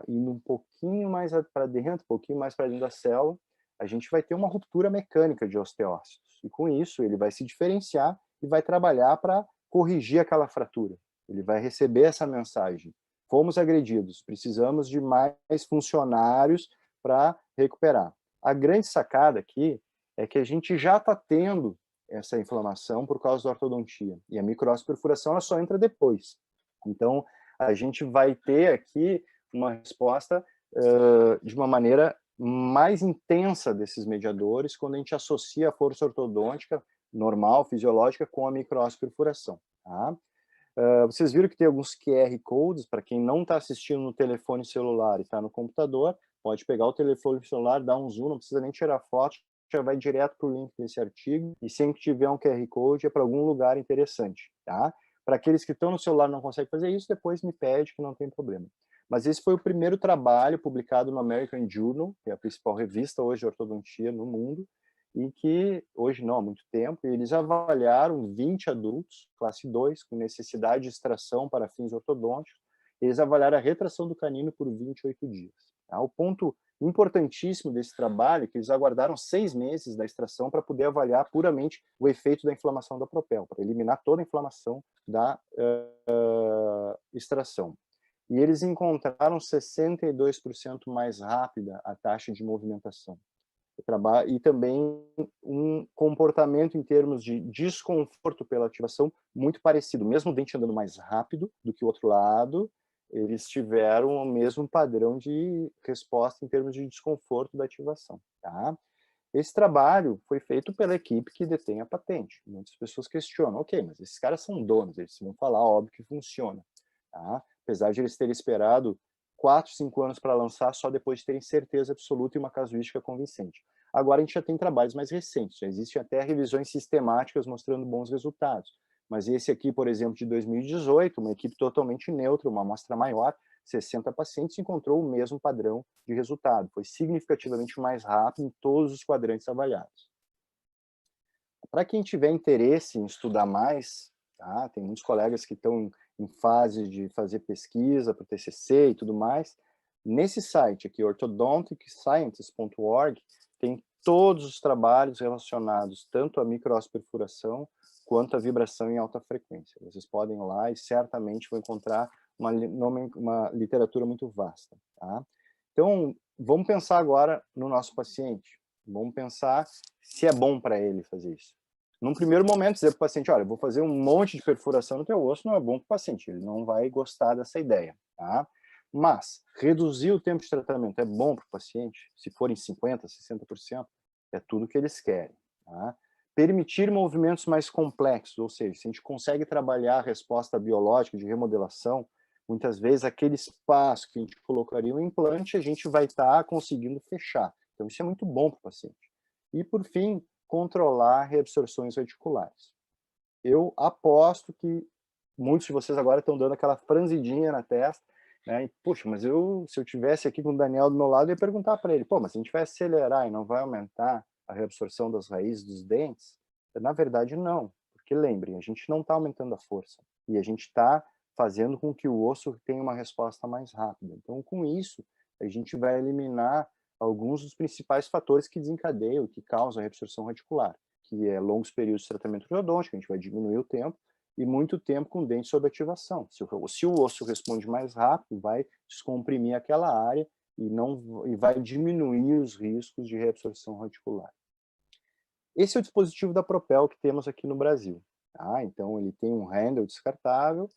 Indo um pouquinho mais para dentro, um pouquinho mais para dentro da célula, a gente vai ter uma ruptura mecânica de osteócitos. E com isso, ele vai se diferenciar e vai trabalhar para corrigir aquela fratura. Ele vai receber essa mensagem. Fomos agredidos, precisamos de mais funcionários para recuperar. A grande sacada aqui é que a gente já está tendo essa inflamação por causa da ortodontia. E a microosperfuração ela só entra depois. Então, a gente vai ter aqui uma resposta de uma maneira mais intensa desses mediadores quando a gente associa a força ortodôntica normal, fisiológica, com a microosperfuração. Tá? Vocês viram que tem alguns QR Codes, para quem não está assistindo no telefone celular e está no computador, pode pegar o telefone celular, dar um zoom, não precisa nem tirar foto, já vai direto para o link desse artigo, e sempre que tiver um QR Code é para algum lugar interessante. Tá? Para aqueles que estão no celular e não conseguem fazer isso, depois me pede que não tem problema. Mas esse foi o primeiro trabalho publicado no American Journal, que é a principal revista hoje de ortodontia no mundo, e que, hoje não, há muito tempo, eles avaliaram 20 adultos, classe 2, com necessidade de extração para fins ortodônticos, eles avaliaram a retração do canino por 28 dias. Tá? O ponto importantíssimo desse trabalho é que eles aguardaram 6 meses da extração para poder avaliar puramente o efeito da inflamação da Propel, para eliminar toda a inflamação da extração. E eles encontraram 62% mais rápida a taxa de movimentação. E também um comportamento em termos de desconforto pela ativação muito parecido, mesmo o dente andando mais rápido do que o outro lado, eles tiveram o mesmo padrão de resposta em termos de desconforto da ativação, tá? Esse trabalho foi feito pela equipe que detém a patente. Muitas pessoas questionam, ok, mas esses caras são donos, eles vão falar, óbvio que funciona, tá? Apesar de eles terem esperado 4, 5 anos para lançar, só depois de terem certeza absoluta e uma casuística convincente. Agora a gente já tem trabalhos mais recentes, já existem até revisões sistemáticas mostrando bons resultados. Mas esse aqui, por exemplo, de 2018, uma equipe totalmente neutra, uma amostra maior, 60 pacientes, encontrou o mesmo padrão de resultado. Foi significativamente mais rápido em todos os quadrantes avaliados. Para quem tiver interesse em estudar mais, tá? Tem muitos colegas que estão em fase de fazer pesquisa para o TCC e tudo mais. Nesse site aqui, orthodonticscientist.org, tem todos os trabalhos relacionados tanto à microasperfuração quanto à vibração em alta frequência. Vocês podem ir lá e certamente vão encontrar uma literatura muito vasta. Tá? Então, vamos pensar agora no nosso paciente. Vamos pensar se é bom para ele fazer isso. Num primeiro momento, dizer para o paciente, olha, eu vou fazer um monte de perfuração no teu osso, não é bom para o paciente, ele não vai gostar dessa ideia. Tá? Mas, reduzir o tempo de tratamento é bom para o paciente, se for em 50%, 60%, é tudo que eles querem. Tá? Permitir movimentos mais complexos, ou seja, se a gente consegue trabalhar a resposta biológica de remodelação, muitas vezes aquele espaço que a gente colocaria um implante, a gente vai estar conseguindo fechar. Então, isso é muito bom para o paciente. E, por fim, controlar reabsorções radiculares. Eu aposto que muitos de vocês agora estão dando aquela franzidinha na testa, né? E, puxa, mas se eu tivesse aqui com o Daniel do meu lado, eu ia perguntar para ele, pô, mas se a gente vai acelerar e não vai aumentar a reabsorção das raízes dos dentes? Na verdade, não, porque lembrem, a gente não está aumentando a força, e a gente está fazendo com que o osso tenha uma resposta mais rápida. Então, com isso, a gente vai eliminar alguns dos principais fatores que desencadeiam, que causam a reabsorção radicular, que é longos períodos de tratamento ortodôntico, a gente vai diminuir o tempo, e muito tempo com dente sob ativação. Se o osso responde mais rápido, vai descomprimir aquela área e vai diminuir os riscos de reabsorção radicular. Esse é o dispositivo da Propel que temos aqui no Brasil. Tá? Então, ele tem um handle descartável,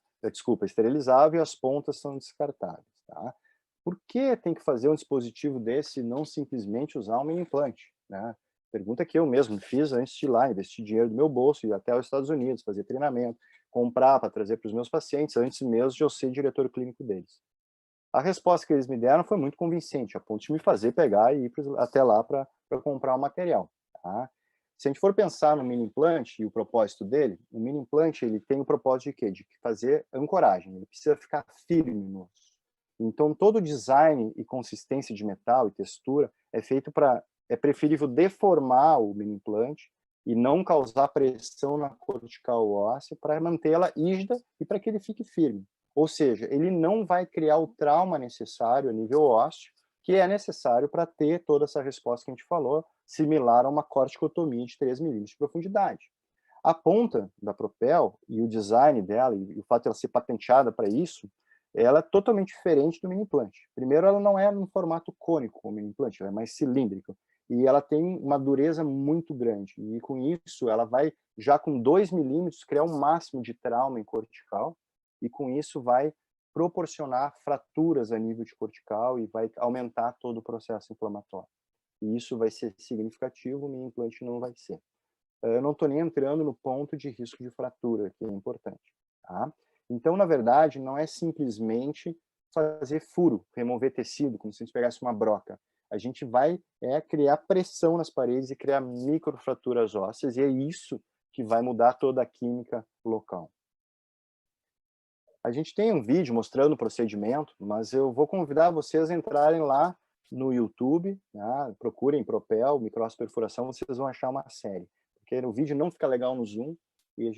esterilizável, e as pontas são descartáveis. Tá? Por que tem que fazer um dispositivo desse e não simplesmente usar um mini implante? Né? Pergunta que eu mesmo fiz antes de ir lá, investir dinheiro do meu bolso, ir até os Estados Unidos, fazer treinamento, comprar para trazer para os meus pacientes, antes mesmo de eu ser diretor clínico deles. A resposta que eles me deram foi muito convincente, a ponto de me fazer pegar e ir até lá para comprar o material. Tá? Se a gente for pensar no mini implante e o propósito dele, o mini implante ele tem o propósito de quê? De fazer ancoragem, ele precisa ficar firme no osso. Então, todo o design e consistência de metal e textura é feito é preferível deformar o mini implante e não causar pressão na cortical óssea para mantê-la rígida e para que ele fique firme. Ou seja, ele não vai criar o trauma necessário a nível ósseo, que é necessário para ter toda essa resposta que a gente falou, similar a uma corticotomia de 3 milímetros de profundidade. A ponta da Propel e o design dela, e o fato de ela ser patenteada para isso, ela é totalmente diferente do mini implante. Primeiro, ela não é no formato cônico como o mini implante, ela é mais cilíndrica. E ela tem uma dureza muito grande. E com isso, ela vai, já com 2 milímetros, criar um máximo de trauma em cortical, e com isso vai proporcionar fraturas a nível de cortical e vai aumentar todo o processo inflamatório. E isso vai ser significativo, o mini implante não vai ser. Eu não estou nem entrando no ponto de risco de fratura, que é importante. Tá? Então, na verdade, não é simplesmente fazer furo, remover tecido, como se a gente pegasse uma broca. A gente vai criar pressão nas paredes e criar microfraturas ósseas, e é isso que vai mudar toda a química local. A gente tem um vídeo mostrando o procedimento, mas eu vou convidar vocês a entrarem lá no YouTube, né? Procurem Propel, microasperfuração, vocês vão achar uma série. Porque o vídeo não fica legal no Zoom e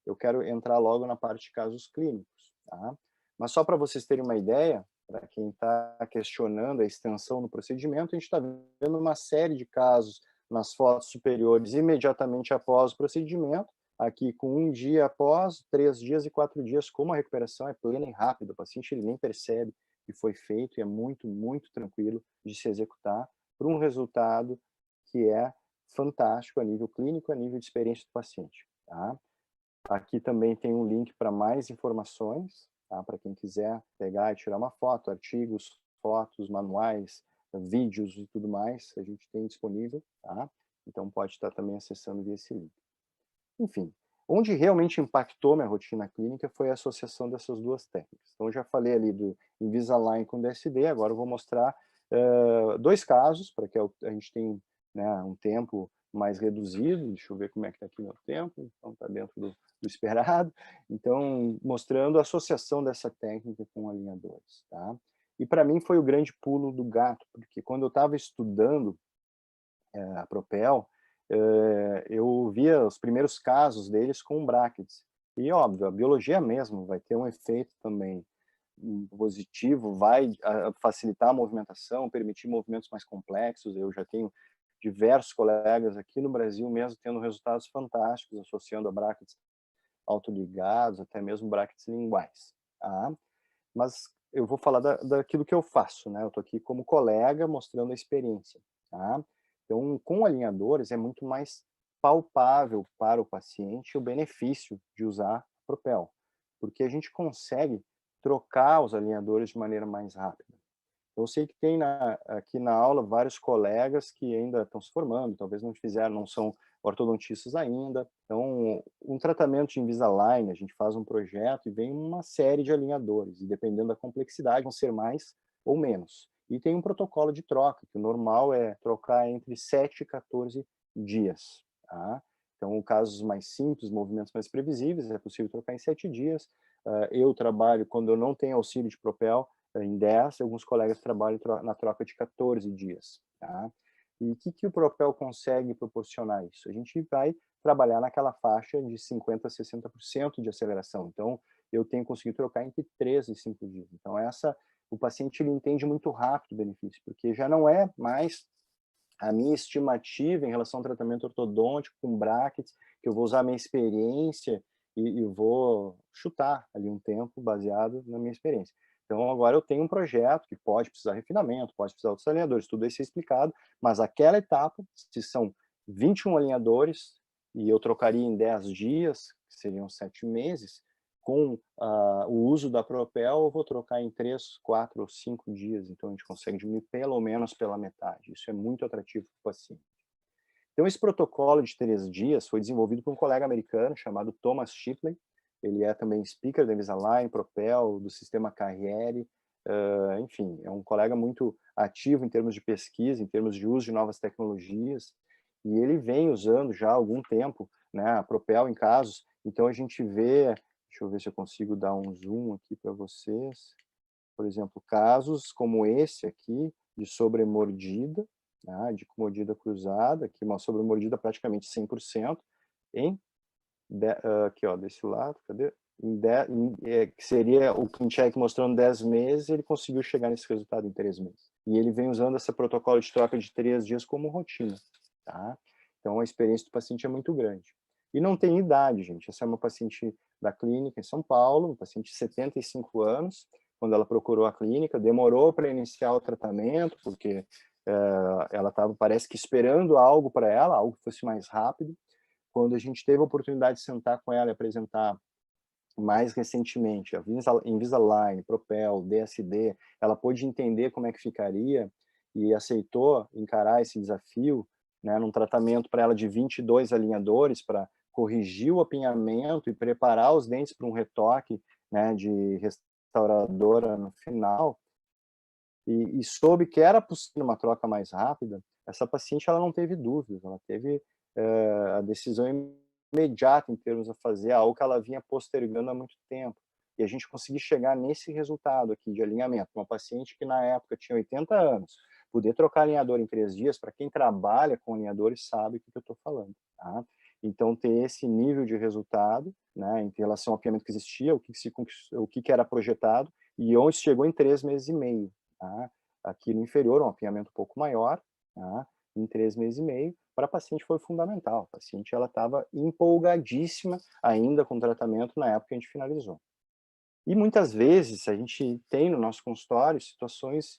eu quero entrar logo na parte de casos clínicos. Tá? Mas só para vocês terem uma ideia, para quem está questionando a extensão do procedimento, a gente está vendo uma série de casos nas fotos superiores imediatamente após o procedimento, aqui com 1 dia após, 3 dias e 4 dias, como a recuperação é plena e rápida, o paciente ele nem percebe que foi feito e é muito, muito tranquilo de se executar para um resultado que é fantástico a nível clínico, a nível de experiência do paciente. Tá? Aqui também tem um link para mais informações, tá? Para quem quiser pegar e tirar uma foto, artigos, fotos, manuais, vídeos e tudo mais, a gente tem disponível, tá? Então pode estar também acessando via esse link. Enfim, onde realmente impactou minha rotina clínica foi a associação dessas duas técnicas. Então, eu já falei ali do Invisalign com DSD, agora eu vou mostrar dois casos, para que a gente tenha, né, um tempo mais reduzido. Deixa eu ver como é que está aqui meu tempo. Então, está dentro do esperado. Então, mostrando a associação dessa técnica com alinhadores. Tá? E, para mim, foi o grande pulo do gato, porque quando eu estava estudando a Propel, eu via os primeiros casos deles com brackets. E, óbvio, a biologia mesmo vai ter um efeito também positivo, vai facilitar a movimentação, permitir movimentos mais complexos. Eu já tenho diversos colegas aqui no Brasil mesmo tendo resultados fantásticos associando a brackets autoligados, até mesmo brackets linguais. Tá? Mas eu vou falar daquilo que eu faço, né? Eu estou aqui como colega mostrando a experiência. Tá? Então, com alinhadores é muito mais palpável para o paciente o benefício de usar Propel, porque a gente consegue trocar os alinhadores de maneira mais rápida. Eu sei que tem aqui na aula vários colegas que ainda estão se formando, talvez não fizeram, não são ortodontistas ainda. Então, um tratamento de Invisalign, a gente faz um projeto e vem uma série de alinhadores, e dependendo da complexidade, vão ser mais ou menos. E tem um protocolo de troca, que o normal é trocar entre 7 e 14 dias. Tá? Então, casos mais simples, movimentos mais previsíveis, é possível trocar em 7 dias. Eu trabalho, quando eu não tenho auxílio de Propel, em 10, alguns colegas trabalham na troca de 14 dias. Tá? E o que o Propel consegue proporcionar isso? A gente vai trabalhar naquela faixa de 50% a 60% de aceleração. Então, eu tenho conseguido trocar entre 3 e 5 dias. Então, o paciente ele entende muito rápido o benefício, porque já não é mais a minha estimativa em relação ao tratamento ortodôntico com brackets, que eu vou usar a minha experiência e vou chutar ali um tempo baseado na minha experiência. Então, agora eu tenho um projeto que pode precisar de refinamento, pode precisar de outros alinhadores, tudo isso é explicado, mas aquela etapa, se são 21 alinhadores, e eu trocaria em 10 dias, que seriam 7 meses, com o uso da Propel, eu vou trocar em 3, 4 ou 5 dias, então a gente consegue diminuir pelo menos pela metade. Isso é muito atrativo para o paciente. Então, esse protocolo de 3 dias foi desenvolvido por um colega americano chamado Thomas Shipley. Ele é também speaker da Invisalign, Propel, do sistema Carriere. Enfim, é um colega muito ativo em termos de pesquisa, em termos de uso de novas tecnologias. E ele vem usando já há algum tempo, né, a Propel em casos. Então, a gente vê, deixa eu ver se eu consigo dar um zoom aqui para vocês. Por exemplo, casos como esse aqui, de sobremordida, né, de mordida cruzada, aqui uma sobremordida praticamente 100%, aqui ó, desse lado, cadê? Que seria o ClinCheck mostrando 10 meses, ele conseguiu chegar nesse resultado em 3 meses. E ele vem usando esse protocolo de troca de 3 dias como rotina. Tá? Então, a experiência do paciente é muito grande. E não tem idade, gente. Essa é uma paciente da clínica em São Paulo, uma paciente de 75 anos, quando ela procurou a clínica, demorou para iniciar o tratamento, porque ela estava, parece que, esperando algo para ela, algo que fosse mais rápido. Quando a gente teve a oportunidade de sentar com ela e apresentar mais recentemente a Invisalign, Propel, DSD, ela pôde entender como é que ficaria e aceitou encarar esse desafio, né, num tratamento para ela de 22 alinhadores para corrigir o apinhamento e preparar os dentes para um retoque, né, de restauradora no final, e soube que era possível uma troca mais rápida. Essa paciente ela não teve dúvidas, ela teve a decisão imediata em termos a fazer algo que ela vinha postergando há muito tempo. E a gente conseguiu chegar nesse resultado aqui de alinhamento. Uma paciente que na época tinha 80 anos, poder trocar alinhador em 3 dias, para quem trabalha com alinhadores sabe o que eu estou falando. Tá? Então, ter esse nível de resultado, né, em relação ao apinhamento que existia, o que era projetado, e onde chegou em 3 meses e meio. Tá? Aqui no inferior, um apinhamento um pouco maior, tá? Em 3 meses e meio, para a paciente foi fundamental. A paciente estava empolgadíssima ainda com o tratamento na época que a gente finalizou. E muitas vezes a gente tem no nosso consultório situações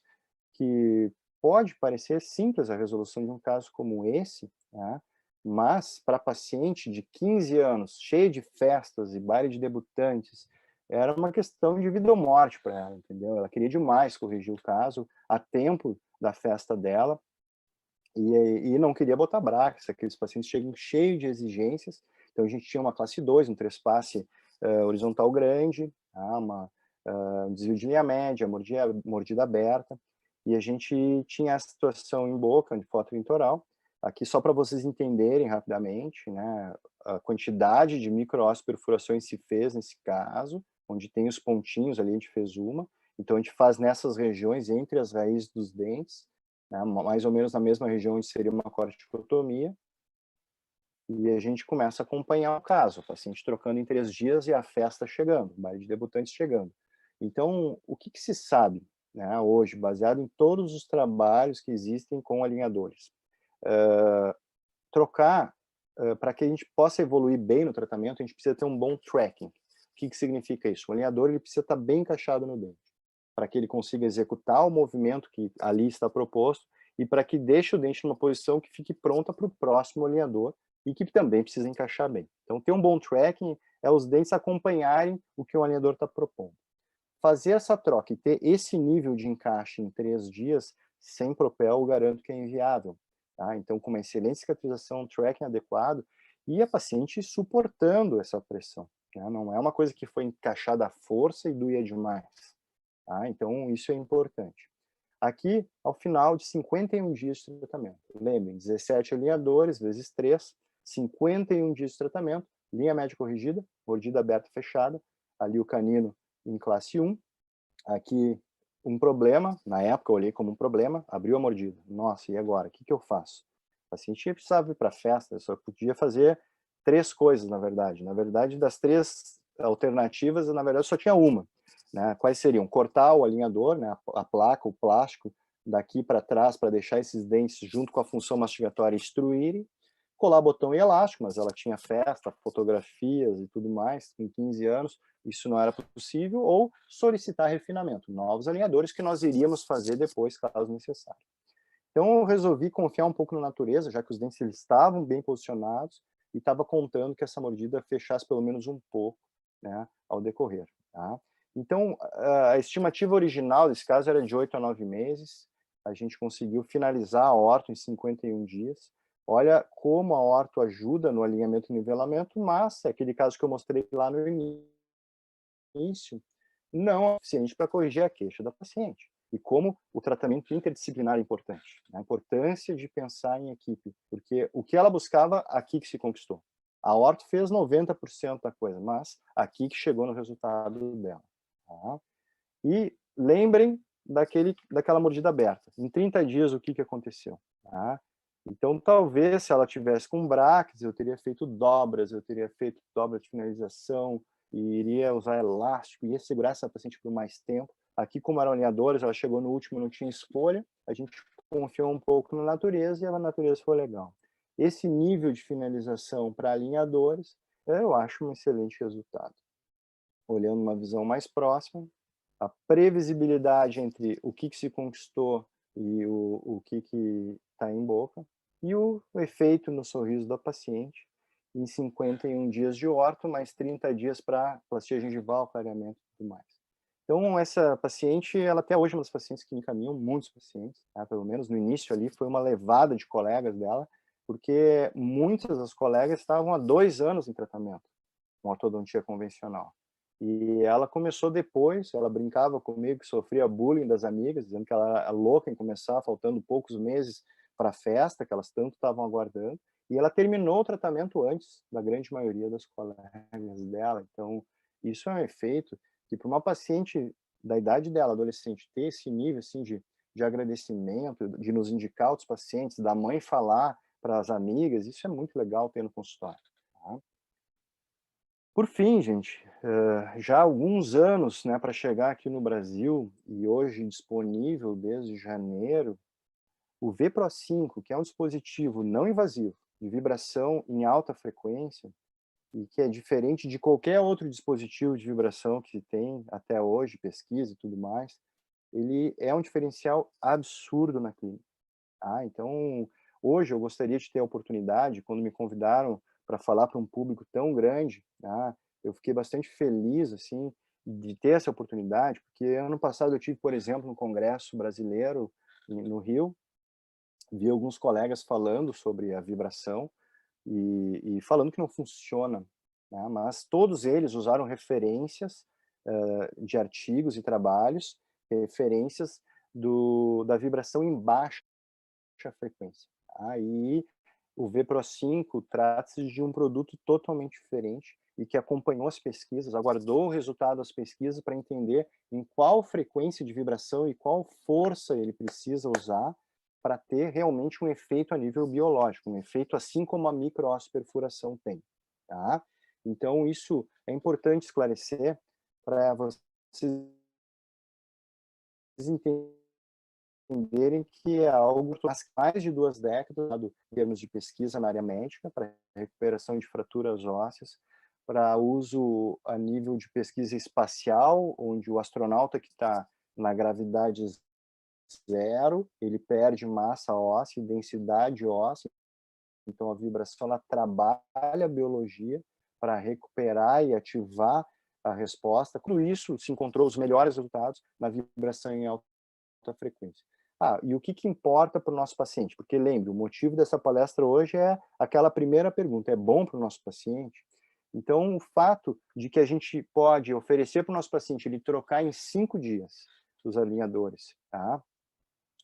que pode parecer simples a resolução de um caso como esse, né? Mas para paciente de 15 anos, cheio de festas e baile de debutantes, era uma questão de vida ou morte para ela, entendeu? Ela queria demais corrigir o caso a tempo da festa dela e não queria botar braço. Aqueles pacientes chegam cheios de exigências. Então a gente tinha uma classe 2, um trespasse horizontal grande, tá? Um desvio de linha média, mordida aberta, e a gente tinha a situação em boca, de foto litoral. Aqui só para vocês entenderem rapidamente, né, a quantidade de microperfurações se fez nesse caso, onde tem os pontinhos ali, a gente fez uma. Então a gente faz nessas regiões, entre as raízes dos dentes, né, mais ou menos na mesma região onde seria uma corticotomia, e a gente começa a acompanhar o caso, o paciente trocando em 3 dias e a festa chegando, o baile de debutantes chegando. Então, o que se sabe, né, hoje, baseado em todos os trabalhos que existem com alinhadores? Trocar, para que a gente possa evoluir bem no tratamento, a gente precisa ter um bom tracking. O que significa isso? O alinhador ele precisa estar bem encaixado no dente, para que ele consiga executar o movimento que ali está proposto e para que deixe o dente numa posição que fique pronta para o próximo alinhador e que também precisa encaixar bem. Então, ter um bom tracking é os dentes acompanharem o que o alinhador está propondo. Fazer essa troca e ter esse nível de encaixe em 3 dias, sem propel, eu garanto que é inviável. Tá? Então, com uma excelente cicatrização, um tracking adequado, e a paciente suportando essa pressão. Né? Não é uma coisa que foi encaixada à força e doía demais. Tá? Então, isso é importante. Aqui, ao final de 51 dias de tratamento. Lembrem, 17 alinhadores vezes 3, 51 dias de tratamento, linha média corrigida, mordida aberta fechada, ali o canino em classe 1. Aqui, um problema, na época eu olhei como um problema, abriu a mordida. Nossa, e agora? O que eu faço? O paciente precisava ir para a festa, eu só podia fazer 3 coisas, na verdade. Na verdade, das 3 alternativas, na verdade, só tinha uma. Né? Quais seriam? Cortar o alinhador, né? A placa, o plástico, daqui para trás, para deixar esses dentes junto com a função mastigatória instruírem, colar botão e elástico, mas ela tinha festa, fotografias e tudo mais, com 15 anos, isso não era possível, ou solicitar refinamento, novos alinhadores que nós iríamos fazer depois, caso necessário. Então eu resolvi confiar um pouco na natureza, já que os dentes eles estavam bem posicionados e estava contando que essa mordida fechasse pelo menos um pouco, né, ao decorrer. Tá? Então a estimativa original desse caso era de 8 a 9 meses, a gente conseguiu finalizar a orto em 51 dias. Olha como a orto ajuda no alinhamento e nivelamento, mas é aquele caso que eu mostrei lá no início, não é suficiente para corrigir a queixa da paciente. E como o tratamento interdisciplinar é importante. A importância de pensar em equipe, porque o que ela buscava, aqui que se conquistou. A orto fez 90% da coisa, mas aqui que chegou no resultado dela. Tá? E lembrem daquela mordida aberta. Em 30 dias, o que aconteceu? Tá? Então, talvez, se ela tivesse com brackets, eu teria feito dobras, eu teria feito dobra de finalização, e iria usar elástico, ia segurar essa paciente por mais tempo. Aqui, como eram alinhadores, ela chegou no último, não tinha escolha, a gente confiou um pouco na natureza e a natureza foi legal. Esse nível de finalização para alinhadores, eu acho um excelente resultado. Olhando uma visão mais próxima, a previsibilidade entre o que se conquistou e o que está em boca, e o efeito no sorriso da paciente, em 51 dias de orto, mais 30 dias para plastia gengival, clareamento e tudo mais. Então, essa paciente, ela até hoje é uma das pacientes que encaminham muitos pacientes, tá? Pelo menos no início ali, foi uma levada de colegas dela, porque muitas das colegas estavam há 2 anos em tratamento com ortodontia convencional. E ela começou depois, ela brincava comigo que sofria bullying das amigas, dizendo que ela era louca em começar, faltando poucos meses para a festa, que elas tanto estavam aguardando. E ela terminou o tratamento antes da grande maioria das colegas dela. Então, isso é um efeito que, para uma paciente da idade dela, adolescente, ter esse nível assim, de agradecimento, de nos indicar outros pacientes, da mãe falar para as amigas, isso é muito legal ter no consultório. Tá? Por fim, gente, já há alguns anos, né, para chegar aqui no Brasil, e hoje disponível desde janeiro, o V-Pro5, que é um dispositivo não invasivo, de vibração em alta frequência, e que é diferente de qualquer outro dispositivo de vibração que tem até hoje, pesquisa e tudo mais, ele é um diferencial absurdo na clínica. Tá? Então, hoje eu gostaria de ter a oportunidade, quando me convidaram para falar para um público tão grande, tá? Eu fiquei bastante feliz assim de ter essa oportunidade, porque ano passado eu tive, por exemplo, no Congresso Brasileiro, no Rio, vi alguns colegas falando sobre a vibração e falando que não funciona, né? Mas todos eles usaram referências de artigos e trabalhos, referências da vibração em baixa frequência. Aí o VPRO5 trata-se de um produto totalmente diferente e que acompanhou as pesquisas, aguardou o resultado das pesquisas para entender em qual frequência de vibração e qual força ele precisa usar para ter realmente um efeito a nível biológico, um efeito assim como a microosperfuração tem. Tá? Então, isso é importante esclarecer para vocês entenderem que é algo há mais de 2 décadas, em termos de pesquisa na área médica, para recuperação de fraturas ósseas, para uso a nível de pesquisa espacial, onde o astronauta que está na gravidade zero, ele perde massa óssea e densidade óssea, então a vibração ela trabalha a biologia para recuperar e ativar a resposta. Com isso, se encontrou os melhores resultados na vibração em alta frequência. E o que importa para o nosso paciente? Porque lembre, o motivo dessa palestra hoje é aquela primeira pergunta: é bom para o nosso paciente? Então, o fato de que a gente pode oferecer para o nosso paciente ele trocar em 5 dias os alinhadores, tá?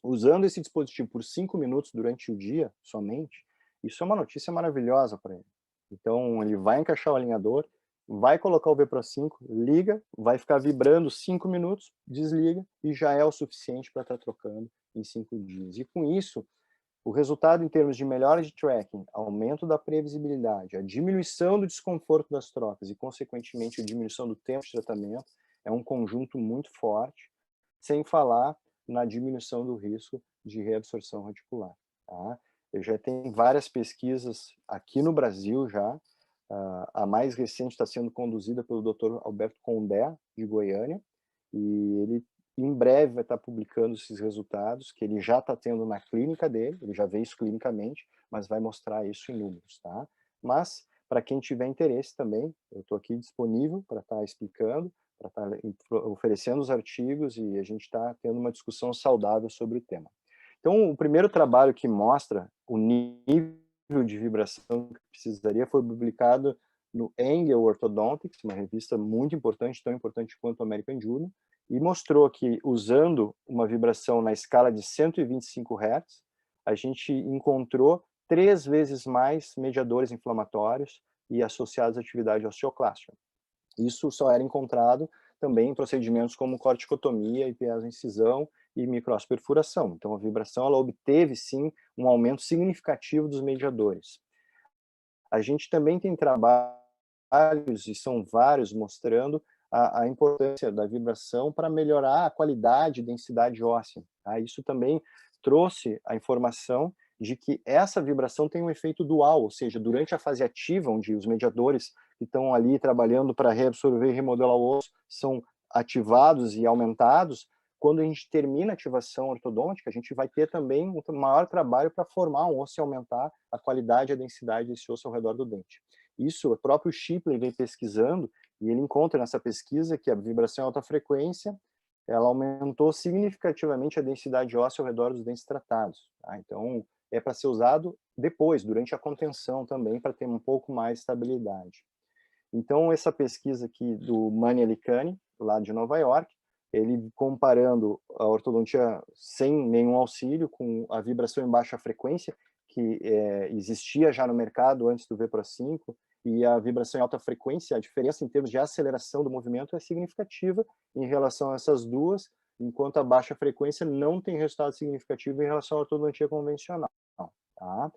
Usando esse dispositivo por 5 minutos durante o dia somente, isso é uma notícia maravilhosa para ele. Então, ele vai encaixar o alinhador, vai colocar o VPRO5, liga, vai ficar vibrando 5 minutos, desliga e já é o suficiente para estar trocando em 5 dias. E com isso, o resultado em termos de melhora de tracking, aumento da previsibilidade, a diminuição do desconforto das trocas e, consequentemente, a diminuição do tempo de tratamento é um conjunto muito forte, sem falar na diminuição do risco de reabsorção radicular. Tá? Eu já tenho várias pesquisas aqui no Brasil já, a mais recente está sendo conduzida pelo Dr. Alberto Condé, de Goiânia, e ele em breve vai estar publicando esses resultados, que ele já está tendo na clínica dele, ele já vê isso clinicamente, mas vai mostrar isso em números, tá? Mas, para quem tiver interesse também, eu estou aqui disponível para estar explicando, para estar oferecendo os artigos e a gente está tendo uma discussão saudável sobre o tema. Então, o primeiro trabalho que mostra o nível de vibração que precisaria foi publicado no Engel Orthodontics, uma revista muito importante, tão importante quanto o American Journal, e mostrou que, usando uma vibração na escala de 125 Hz, a gente encontrou 3 vezes mais mediadores inflamatórios e associados à atividade osteoclástica. Isso só era encontrado também em procedimentos como corticotomia, incisão e microasperfuração. Então, a vibração ela obteve, sim, um aumento significativo dos mediadores. A gente também tem trabalhos, e são vários, mostrando a importância da vibração para melhorar a qualidade e densidade óssea. Tá? Isso também trouxe a informação de que essa vibração tem um efeito dual, ou seja, durante a fase ativa, onde os mediadores que estão ali trabalhando para reabsorver e remodelar o osso são ativados e aumentados, quando a gente termina a ativação ortodôntica, a gente vai ter também um maior trabalho para formar um osso e aumentar a qualidade e a densidade desse osso ao redor do dente. Isso o próprio Shipley vem pesquisando, e ele encontra nessa pesquisa que a vibração em alta frequência ela aumentou significativamente a densidade óssea ao redor dos dentes tratados. Tá? Então, é para ser usado depois, durante a contenção também, para ter um pouco mais estabilidade. Então, essa pesquisa aqui do Mani Alicani, lá de Nova York, ele comparando a ortodontia sem nenhum auxílio com a vibração em baixa frequência, que existia já no mercado antes do VPRO5, e a vibração em alta frequência, a diferença em termos de aceleração do movimento é significativa em relação a essas duas, enquanto a baixa frequência não tem resultado significativo em relação à ortodontia convencional. Tá?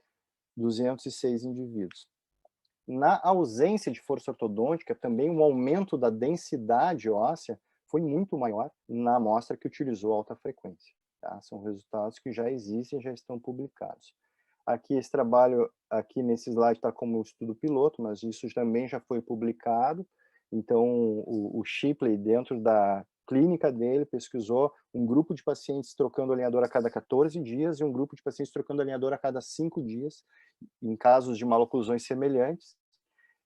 206 indivíduos. Na ausência de força ortodôntica, também o aumento da densidade óssea foi muito maior na amostra que utilizou alta frequência. Tá? São resultados que já existem, já estão publicados. Aqui, esse trabalho, aqui nesse slide está como estudo piloto, mas isso também já foi publicado. Então, o Shipley, dentro da clínica dele, pesquisou um grupo de pacientes trocando alinhador a cada 14 dias e um grupo de pacientes trocando alinhador a cada 5 dias, em casos de maloclusões semelhantes.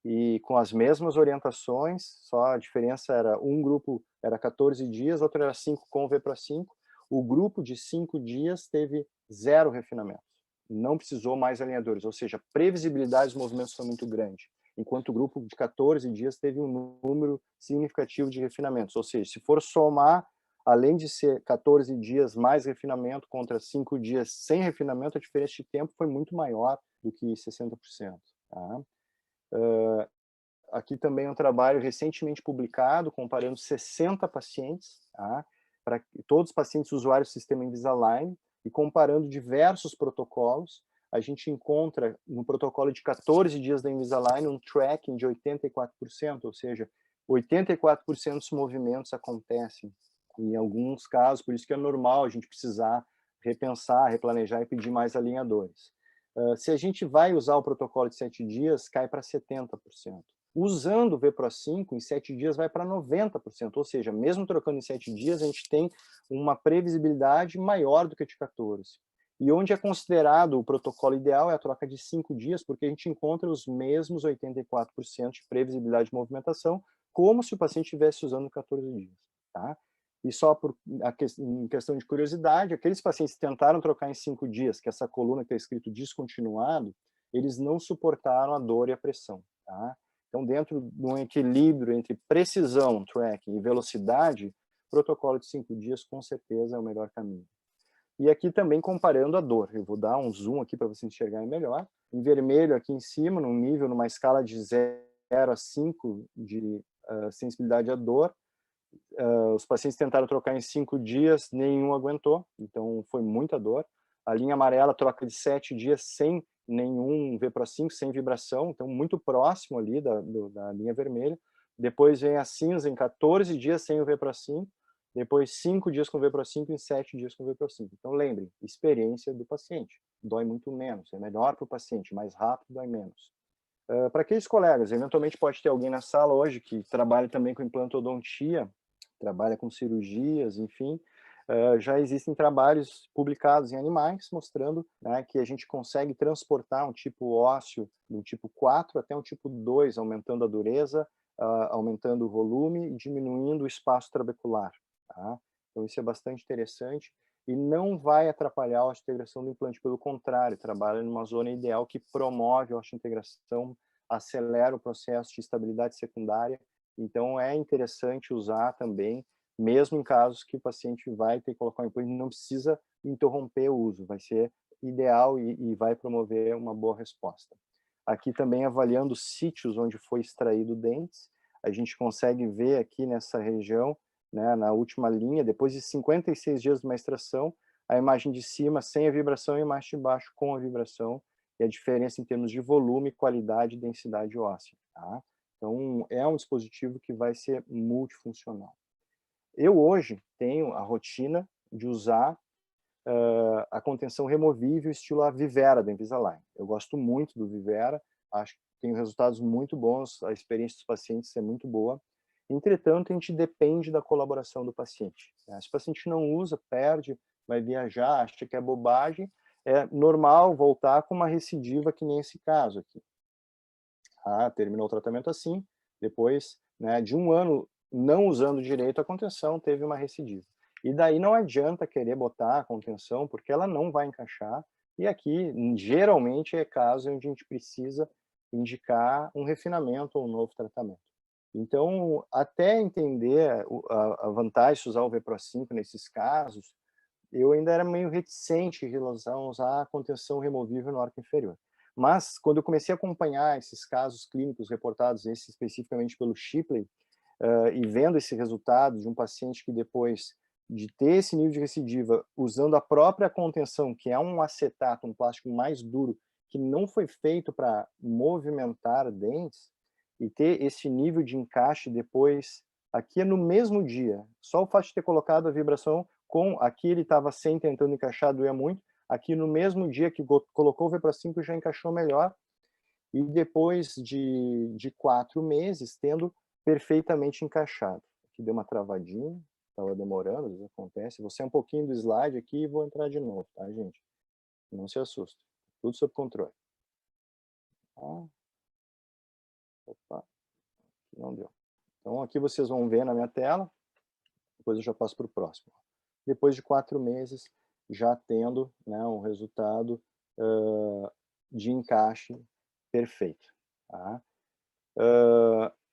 e com as mesmas orientações, só a diferença era um grupo era 14 dias, outro era 5 com o V-Pro5. O grupo de 5 dias teve 0 refinamentos, não precisou mais alinhadores, ou seja, a previsibilidade dos movimentos foi muito grande, enquanto o grupo de 14 dias teve um número significativo de refinamentos, ou seja, se for somar, além de ser 14 dias mais refinamento contra 5 dias sem refinamento, a diferença de tempo foi muito maior do que 60%. Tá? Aqui também é um trabalho recentemente publicado, comparando 60 pacientes, tá? Para todos os pacientes usuários do sistema Invisalign, e comparando diversos protocolos. A gente encontra no protocolo de 14 dias da Invisalign um tracking de 84%, ou seja, 84% dos movimentos acontecem. Em alguns casos, por isso que é normal a gente precisar repensar, replanejar e pedir mais alinhadores. Se a gente vai usar o protocolo de 7 dias, cai para 70%. Usando o V-Pro5, em 7 dias vai para 90%, ou seja, mesmo trocando em 7 dias, a gente tem uma previsibilidade maior do que a de 14. E onde é considerado o protocolo ideal é a troca de 5 dias, porque a gente encontra os mesmos 84% de previsibilidade de movimentação, como se o paciente estivesse usando 14 dias. Tá? E só em questão de curiosidade, aqueles pacientes que tentaram trocar em 5 dias, que essa coluna que está escrito descontinuado, eles não suportaram a dor e a pressão. Tá? Então, dentro de um equilíbrio entre precisão, tracking e velocidade, o protocolo de 5 dias com certeza é o melhor caminho. E aqui também comparando a dor. Eu vou dar um zoom aqui para vocês enxergarem melhor. Em vermelho aqui em cima, num nível, numa escala de 0 a 5 de sensibilidade à dor, os pacientes tentaram trocar em 5 dias, nenhum aguentou, então foi muita dor. A linha amarela troca de 7 dias sem nenhum V-Pro5, sem vibração, então muito próximo ali da linha vermelha. Depois vem a cinza em 14 dias sem o V-Pro5, depois 5 dias com o V-Pro5 e 7 dias com o V-Pro5. Então lembrem, experiência do paciente, dói muito menos, é melhor para o paciente, mais rápido, dói menos. Para aqueles colegas, eventualmente pode ter alguém na sala hoje que trabalha também com implantodontia, trabalha com cirurgias, enfim, já existem trabalhos publicados em animais mostrando, né, que a gente consegue transportar um tipo ósseo do tipo 4 até um tipo 2, aumentando a dureza, aumentando o volume e diminuindo o espaço trabecular. Tá? Então isso é bastante interessante e não vai atrapalhar a osteointegração do implante, pelo contrário, trabalha numa zona ideal que promove a osteointegração, acelera o processo de estabilidade secundária. Então é interessante usar também, mesmo em casos que o paciente vai ter que colocar um implante, não precisa interromper o uso, vai ser ideal e vai promover uma boa resposta. Aqui também avaliando os sítios onde foi extraído dentes, a gente consegue ver aqui nessa região, né, na última linha, depois de 56 dias de uma extração, a imagem de cima sem a vibração e a imagem de baixo com a vibração, e a diferença em termos de volume, qualidade e densidade óssea. Tá? Então, é um dispositivo que vai ser multifuncional. Eu hoje tenho a rotina de usar a contenção removível estilo a Vivera da Invisalign. Eu gosto muito do Vivera, acho que tem resultados muito bons, a experiência dos pacientes é muito boa. Entretanto, a gente depende da colaboração do paciente. Se o paciente não usa, perde, vai viajar, acha que é bobagem, é normal voltar com uma recidiva que nem esse caso aqui. Terminou o tratamento assim, depois, né, de um ano não usando direito a contenção, teve uma recidiva. E daí não adianta querer botar a contenção, porque ela não vai encaixar, e aqui, geralmente, é caso onde a gente precisa indicar um refinamento ou um novo tratamento. Então, até entender a vantagem de usar o V-Pro5 nesses casos, eu ainda era meio reticente em relação a usar a contenção removível no arco inferior. Mas, quando eu comecei a acompanhar esses casos clínicos reportados, esse especificamente pelo Shipley, e vendo esse resultado de um paciente que depois de ter esse nível de recidiva, usando a própria contenção, que é um acetato, um plástico mais duro, que não foi feito para movimentar dentes, e ter esse nível de encaixe depois, aqui é no mesmo dia, só o fato de ter colocado a vibração, aqui ele estava sem, tentando encaixar, doía muito, aqui no mesmo dia que colocou o V-Pro5 já encaixou melhor, e depois de 4 meses, tendo perfeitamente encaixado. Aqui deu uma travadinha, estava demorando, às vezes acontece. Vou sair um pouquinho do slide aqui e vou entrar de novo, tá, gente? Não se assusta, tudo sob controle. Tá? Opa, não deu. Então, aqui vocês vão ver na minha tela, depois eu já passo para o próximo. Depois de 4 meses, já tendo, né, um resultado de encaixe perfeito. Tá?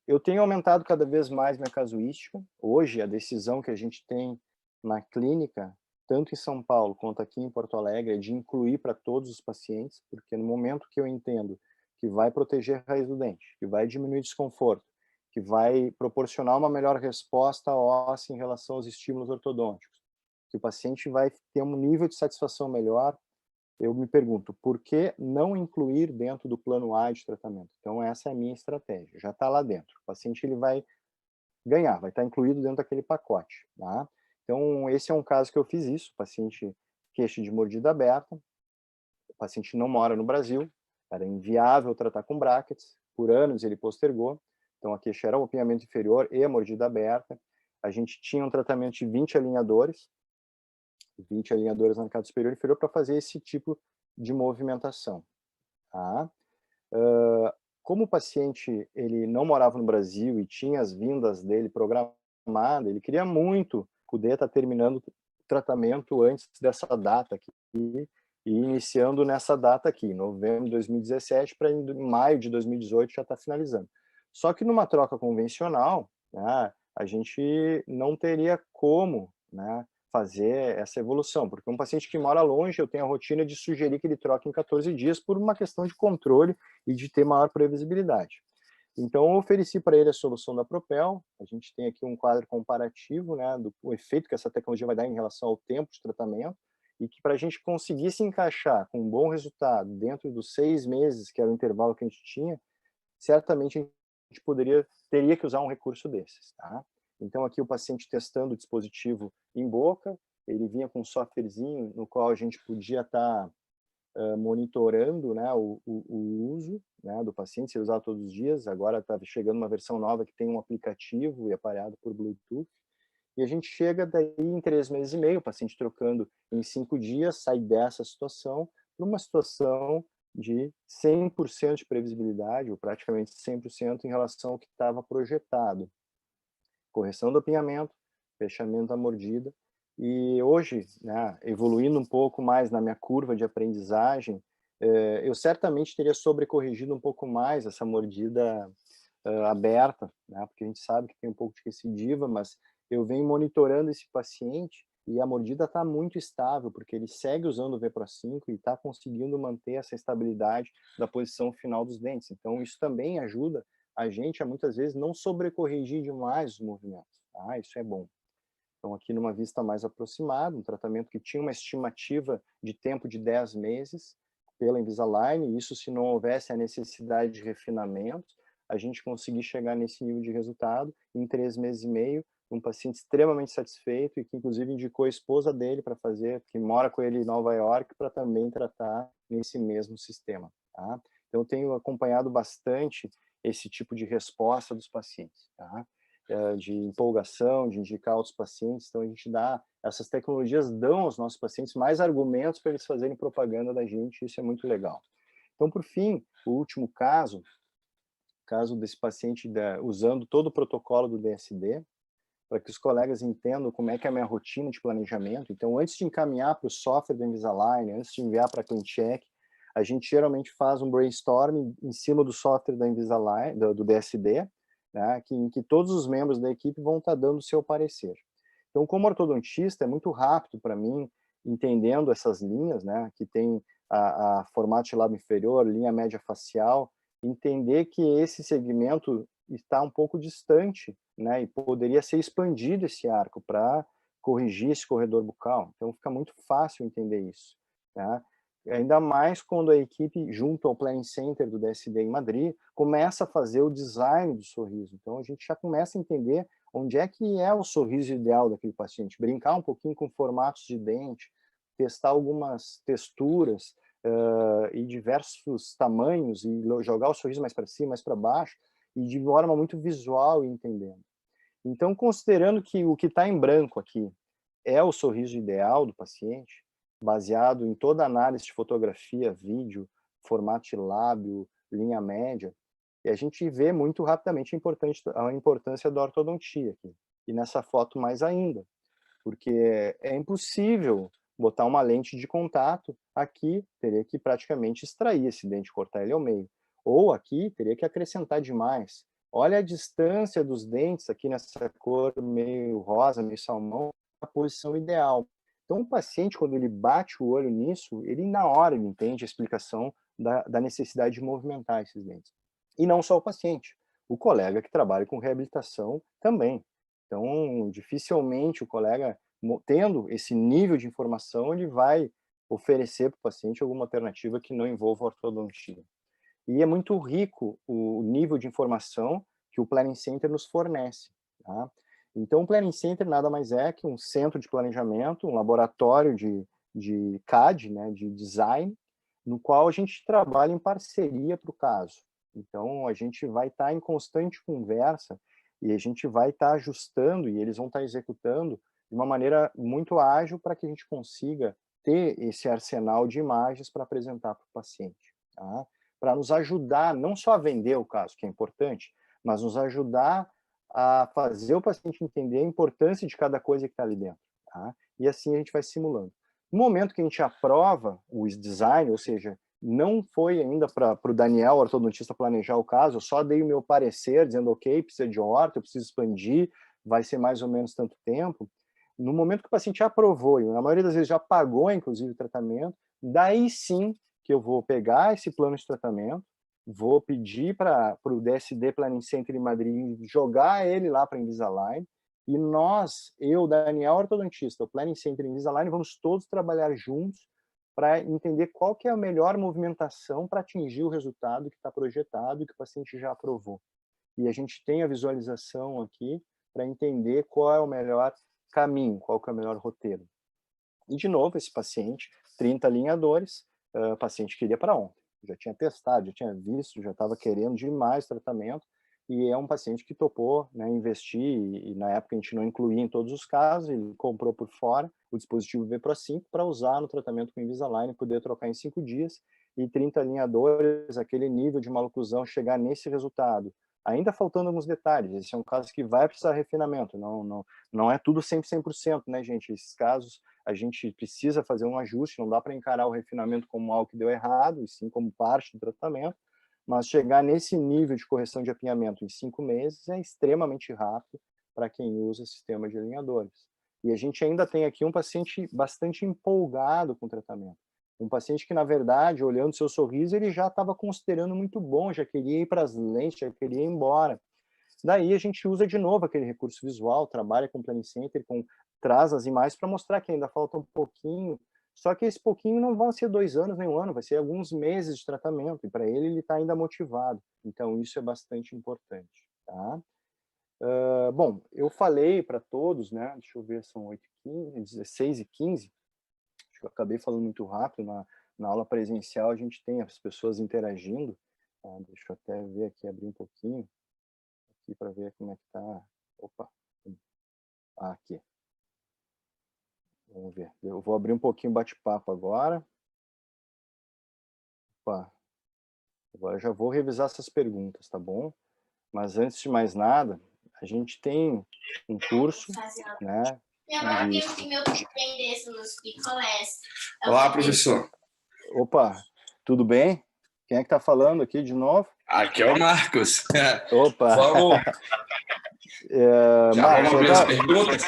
Eu tenho aumentado cada vez mais minha casuística. Hoje, a decisão que a gente tem na clínica, tanto em São Paulo quanto aqui em Porto Alegre, é de incluir para todos os pacientes, porque no momento que eu entendo que vai proteger a raiz do dente, que vai diminuir desconforto, que vai proporcionar uma melhor resposta óssea em relação aos estímulos ortodônticos, que o paciente vai ter um nível de satisfação melhor, eu me pergunto, por que não incluir dentro do plano A de tratamento? Então, essa é a minha estratégia, já está lá dentro. O paciente ele vai ganhar, vai estar incluído dentro daquele pacote. Tá? Então, esse é um caso que eu fiz isso, paciente queixa de mordida aberta, o paciente não mora no Brasil, era inviável tratar com brackets, por anos ele postergou, então a queixa era o apinhamento inferior e a mordida aberta, a gente tinha um tratamento de 20 alinhadores na arcada superior e inferior para fazer esse tipo de movimentação. Tá? Como o paciente ele não morava no Brasil e tinha as vindas dele programadas, ele queria muito poder estar terminando o tratamento antes dessa data aqui e iniciando nessa data aqui, novembro de 2017 para em maio de 2018 já está finalizando. Só que numa troca convencional, né, a gente não teria como, né, fazer essa evolução, porque um paciente que mora longe, eu tenho a rotina de sugerir que ele troque em 14 dias por uma questão de controle e de ter maior previsibilidade. Então, eu ofereci para ele a solução da Propel, a gente tem aqui um quadro comparativo, né, do efeito que essa tecnologia vai dar em relação ao tempo de tratamento, e que para a gente conseguir se encaixar com um bom resultado dentro dos 6 meses, que era o intervalo que a gente tinha, certamente a gente teria que usar um recurso desses. Tá? Então, aqui o paciente testando o dispositivo em boca, ele vinha com um softwarezinho no qual a gente podia estar monitorando, né, o uso, né, do paciente, se ele usar todos os dias. Agora está chegando uma versão nova que tem um aplicativo e é pareado por Bluetooth. E a gente chega daí em 3 meses e meio, o paciente trocando em 5 dias, sai dessa situação para uma situação de 100% de previsibilidade, ou praticamente 100% em relação ao que estava projetado. Correção do apinhamento, fechamento da mordida, e hoje, né, evoluindo um pouco mais na minha curva de aprendizagem, eu certamente teria sobrecorrigido um pouco mais essa mordida aberta, né, porque a gente sabe que tem um pouco de recidiva, mas eu venho monitorando esse paciente e a mordida está muito estável, porque ele segue usando o VPRO5 e está conseguindo manter essa estabilidade da posição final dos dentes. Então, isso também ajuda a gente a muitas vezes não sobrecorrigir demais os movimentos. Ah, isso é bom. Então, aqui numa vista mais aproximada, um tratamento que tinha uma estimativa de tempo de 10 meses pela Invisalign, isso se não houvesse a necessidade de refinamentos, a gente conseguir chegar nesse nível de resultado em 3 meses e meio, um paciente extremamente satisfeito e que inclusive indicou a esposa dele para fazer, que mora com ele em Nova York, para também tratar nesse mesmo sistema. Tá? Então, eu tenho acompanhado bastante esse tipo de resposta dos pacientes. Tá? De empolgação, de indicar outros pacientes. Então, a gente dá, essas tecnologias dão aos nossos pacientes mais argumentos para eles fazerem propaganda da gente, isso é muito legal. Então, por fim, o último caso desse paciente usando todo o protocolo do DSD, para que os colegas entendam como é que é a minha rotina de planejamento. Então, antes de encaminhar para o software do Invisalign, antes de enviar para a CleanCheck, a gente geralmente faz um brainstorming em cima do software da Invisalign, do DSD, né, em que todos os membros da equipe vão estar dando o seu parecer. Então, como ortodontista, é muito rápido para mim, entendendo essas linhas, né, que tem a formato de lábio inferior, linha média facial, entender que esse segmento está um pouco distante, né, e poderia ser expandido esse arco para corrigir esse corredor bucal. Então, fica muito fácil entender isso. Tá? Ainda mais quando a equipe, junto ao Planning Center do DSD em Madrid, começa a fazer o design do sorriso. Então, a gente já começa a entender onde é que é o sorriso ideal daquele paciente, brincar um pouquinho com formatos de dente, testar algumas texturas e diversos tamanhos, e jogar o sorriso mais para cima, mais para baixo, e de forma muito visual e entendendo. Então, considerando que o que está em branco aqui é o sorriso ideal do paciente, baseado em toda a análise de fotografia, vídeo, formato de lábio, linha média, E a gente vê muito rapidamente a importância da ortodontia aqui. E nessa foto mais ainda, porque é impossível botar uma lente de contato aqui, teria que praticamente extrair esse dente, cortar ele ao meio. Ou aqui, teria que acrescentar demais. Olha a distância dos dentes aqui nessa cor meio rosa, meio salmão, a posição ideal. Então, o paciente, quando ele bate o olho nisso, ele na hora ele entende a explicação da necessidade de movimentar esses dentes. E não só o paciente, o colega que trabalha com reabilitação também. Então, dificilmente o colega, tendo esse nível de informação, ele vai oferecer para o paciente alguma alternativa que não envolva ortodontia. E é muito rico o nível de informação que o Planning Center nos fornece. Tá? Então, o Planning Center nada mais é que um centro de planejamento, um laboratório de CAD, né, de design, no qual a gente trabalha em parceria para o caso. Então, a gente vai estar em constante conversa e a gente vai estar ajustando e eles vão estar executando de uma maneira muito ágil para que a gente consiga ter esse arsenal de imagens para apresentar para o paciente. Tá? Para nos ajudar não só a vender o caso, que é importante, mas nos ajudar a fazer o paciente entender a importância de cada coisa que está ali dentro. Tá? E assim a gente vai simulando. No momento que a gente aprova o design, ou seja, não foi ainda para o Daniel, o ortodontista, planejar o caso, eu só dei o meu parecer, dizendo, ok, precisa de horta, eu preciso expandir, vai ser mais ou menos tanto tempo. No momento que o paciente aprovou, e na maioria das vezes já pagou, inclusive, o tratamento, daí sim que eu vou pegar esse plano de tratamento, vou pedir para o DSD Planning Center em Madrid jogar ele lá para a Invisalign, e nós, eu, Daniel, ortodontista, o Planning Center e Invisalign, vamos todos trabalhar juntos para entender qual que é a melhor movimentação para atingir o resultado que está projetado e que o paciente já aprovou. E a gente tem a visualização aqui para entender qual é o melhor caminho, qual que é o melhor roteiro. E, de novo, esse paciente, 30 alinhadores, o paciente queria para ontem. Já tinha testado, já tinha visto, já estava querendo demais tratamento, e é um paciente que topou, né, investir, e na época a gente não incluía em todos os casos, ele comprou por fora o dispositivo V-Pro 5 para usar no tratamento com Invisalign, poder trocar em 5 dias, e 30 alinhadores, aquele nível de maloclusão, chegar nesse resultado. Ainda faltando alguns detalhes, esse é um caso que vai precisar de refinamento, não é tudo 100%, né, gente? Esses casos a gente precisa fazer um ajuste, não dá para encarar o refinamento como algo que deu errado, e sim como parte do tratamento, mas chegar nesse nível de correção de apinhamento em 5 meses é extremamente rápido para quem usa sistema de alinhadores. E a gente ainda tem aqui um paciente bastante empolgado com o tratamento. Um paciente que, na verdade, olhando seu sorriso, ele já estava considerando muito bom, já queria ir para as lentes, já queria ir embora. Daí a gente usa de novo aquele recurso visual, trabalha com o Planning Center, traz as imagens para mostrar que ainda falta um pouquinho, só que esse pouquinho não vão ser 2 anos nem 1 ano, vai ser alguns meses de tratamento, e para ele está ainda motivado. Então isso é bastante importante. Tá? Bom, eu falei para todos, né? Deixa eu ver, são 8h15, 16h15, acho que eu acabei falando muito rápido, na aula presencial a gente tem as pessoas interagindo, tá? Deixa eu até ver aqui, abrir um pouquinho, aqui para ver como é que tá. Opa, aqui. Vamos ver. Eu vou abrir um pouquinho o bate-papo agora. Opa. Agora já vou revisar essas perguntas, tá bom? Mas antes de mais nada, a gente tem um curso, né? Olá, professor. Opa, tudo bem? Quem é que tá falando aqui de novo? Aqui é o Marcos. Opa! Vamos, já Marcos, vamos abrir as perguntas?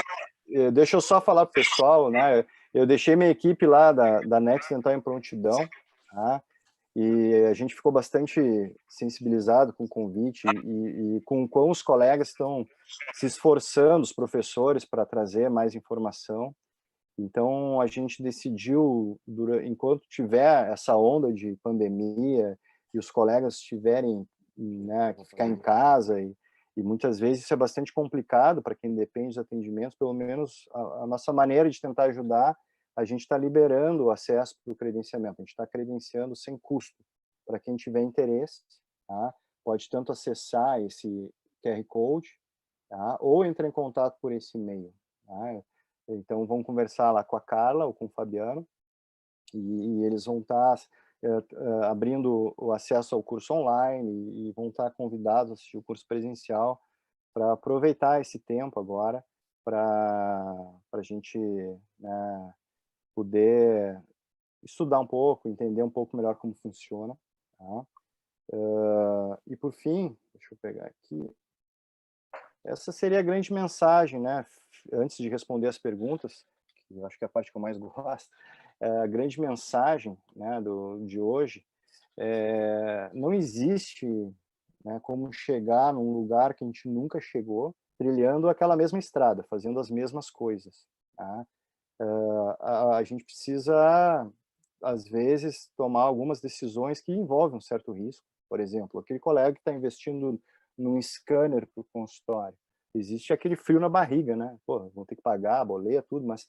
deixa eu só falar pro pessoal, né? Eu deixei minha equipe lá da Next entrar em prontidão, tá? E a gente ficou bastante sensibilizado com o convite e com como os colegas estão se esforçando, os professores, para trazer mais informação. Então, a gente decidiu, enquanto tiver essa onda de pandemia e os colegas tiverem, né, que ficar em casa, e muitas vezes isso é bastante complicado para quem depende dos atendimentos, pelo menos a nossa maneira de tentar ajudar, a gente está liberando o acesso para o credenciamento, a gente está credenciando sem custo para quem tiver interesse, tá? Pode tanto acessar esse QR Code, tá? Ou entrar em contato por esse e-mail, tá? Então, vamos conversar lá com a Carla ou com o Fabiano, e eles vão estar abrindo o acesso ao curso online e vão estar convidados a assistir o curso presencial para aproveitar esse tempo agora para a gente, né, poder estudar um pouco, entender um pouco melhor como funciona. Tá? E por fim, deixa eu pegar aqui, essa seria a grande mensagem, né? Antes de responder as perguntas, que eu acho que é a parte que eu mais gosto, a grande mensagem, né, de hoje não existe, né, como chegar num lugar que a gente nunca chegou, trilhando aquela mesma estrada, fazendo as mesmas coisas. Tá? A gente precisa, às vezes, tomar algumas decisões que envolvem um certo risco. Por exemplo, aquele colega que está investindo num scanner para o consultório. Existe aquele frio na barriga, né? Pô, vão ter que pagar, boleia, tudo, mas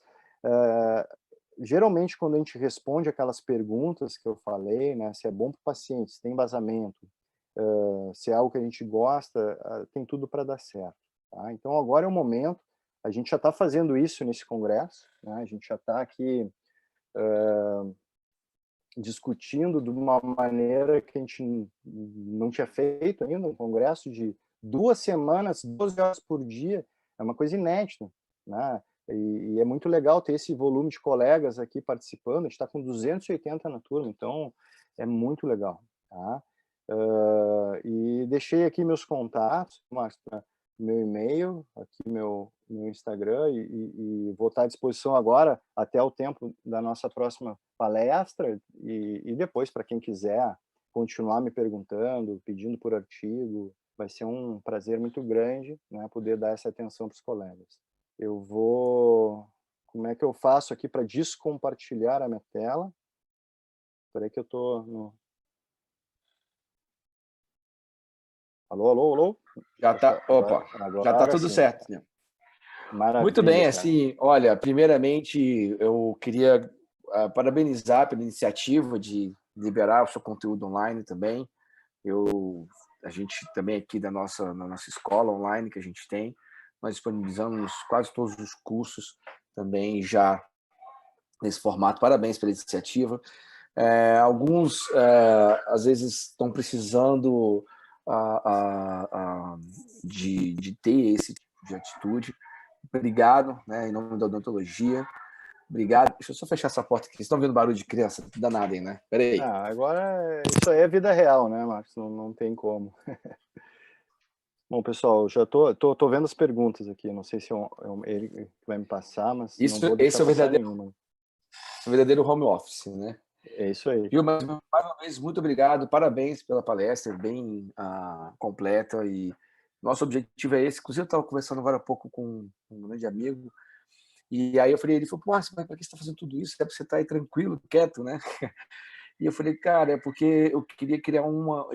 geralmente quando a gente responde aquelas perguntas que eu falei, né? Se é bom para o paciente, se tem embasamento, se é algo que a gente gosta, tem tudo para dar certo. Tá? Então agora é o momento, a gente já está fazendo isso nesse congresso, né? A gente já está aqui discutindo de uma maneira que a gente não tinha feito ainda, um congresso de 2 semanas, 12 horas por dia, é uma coisa inédita, né? E é muito legal ter esse volume de colegas aqui participando, a gente está com 280 na turma, então é muito legal. Tá? E deixei aqui meus contatos, meu e-mail, aqui meu Instagram, e vou estar à disposição agora até o tempo da nossa próxima palestra, e depois, para quem quiser continuar me perguntando, pedindo por artigo, vai ser um prazer muito grande, né, poder dar essa atenção para os colegas. Eu vou... Como é que eu faço aqui para descompartilhar a minha tela? Espera aí que eu estou no... Alô, alô, alô? Já tá, opa, já tá tudo sim. certo. Né? Maravilha, Muito bem, cara. assim, olha, primeiramente eu queria parabenizar pela iniciativa de liberar o seu conteúdo online também. A gente também aqui na nossa escola online que a gente tem, nós disponibilizamos quase todos os cursos também já nesse formato. Parabéns pela iniciativa. Alguns, às vezes, estão precisando de ter esse tipo de atitude. Obrigado, né, em nome da odontologia. Obrigado. Deixa eu só fechar essa porta aqui. Vocês estão vendo barulho de criança? Danado aí, né? Peraí. Agora, isso aí é vida real, né, Marcos? Não tem como. Bom, pessoal, já tô vendo as perguntas aqui. Não sei se ele que vai me passar, mas não vou deixar Esse é o passar verdadeiro, nenhuma. o verdadeiro home office, né? É isso aí. Viu? Mas, mais uma vez, muito obrigado. Parabéns pela palestra, bem completa. E nosso objetivo é esse. Inclusive, eu estava conversando agora há pouco com um grande amigo. E aí eu falei, ele falou, pô, mas para que você está fazendo tudo isso? É para você estar aí tranquilo, quieto, né? E eu falei, cara, é porque eu queria criar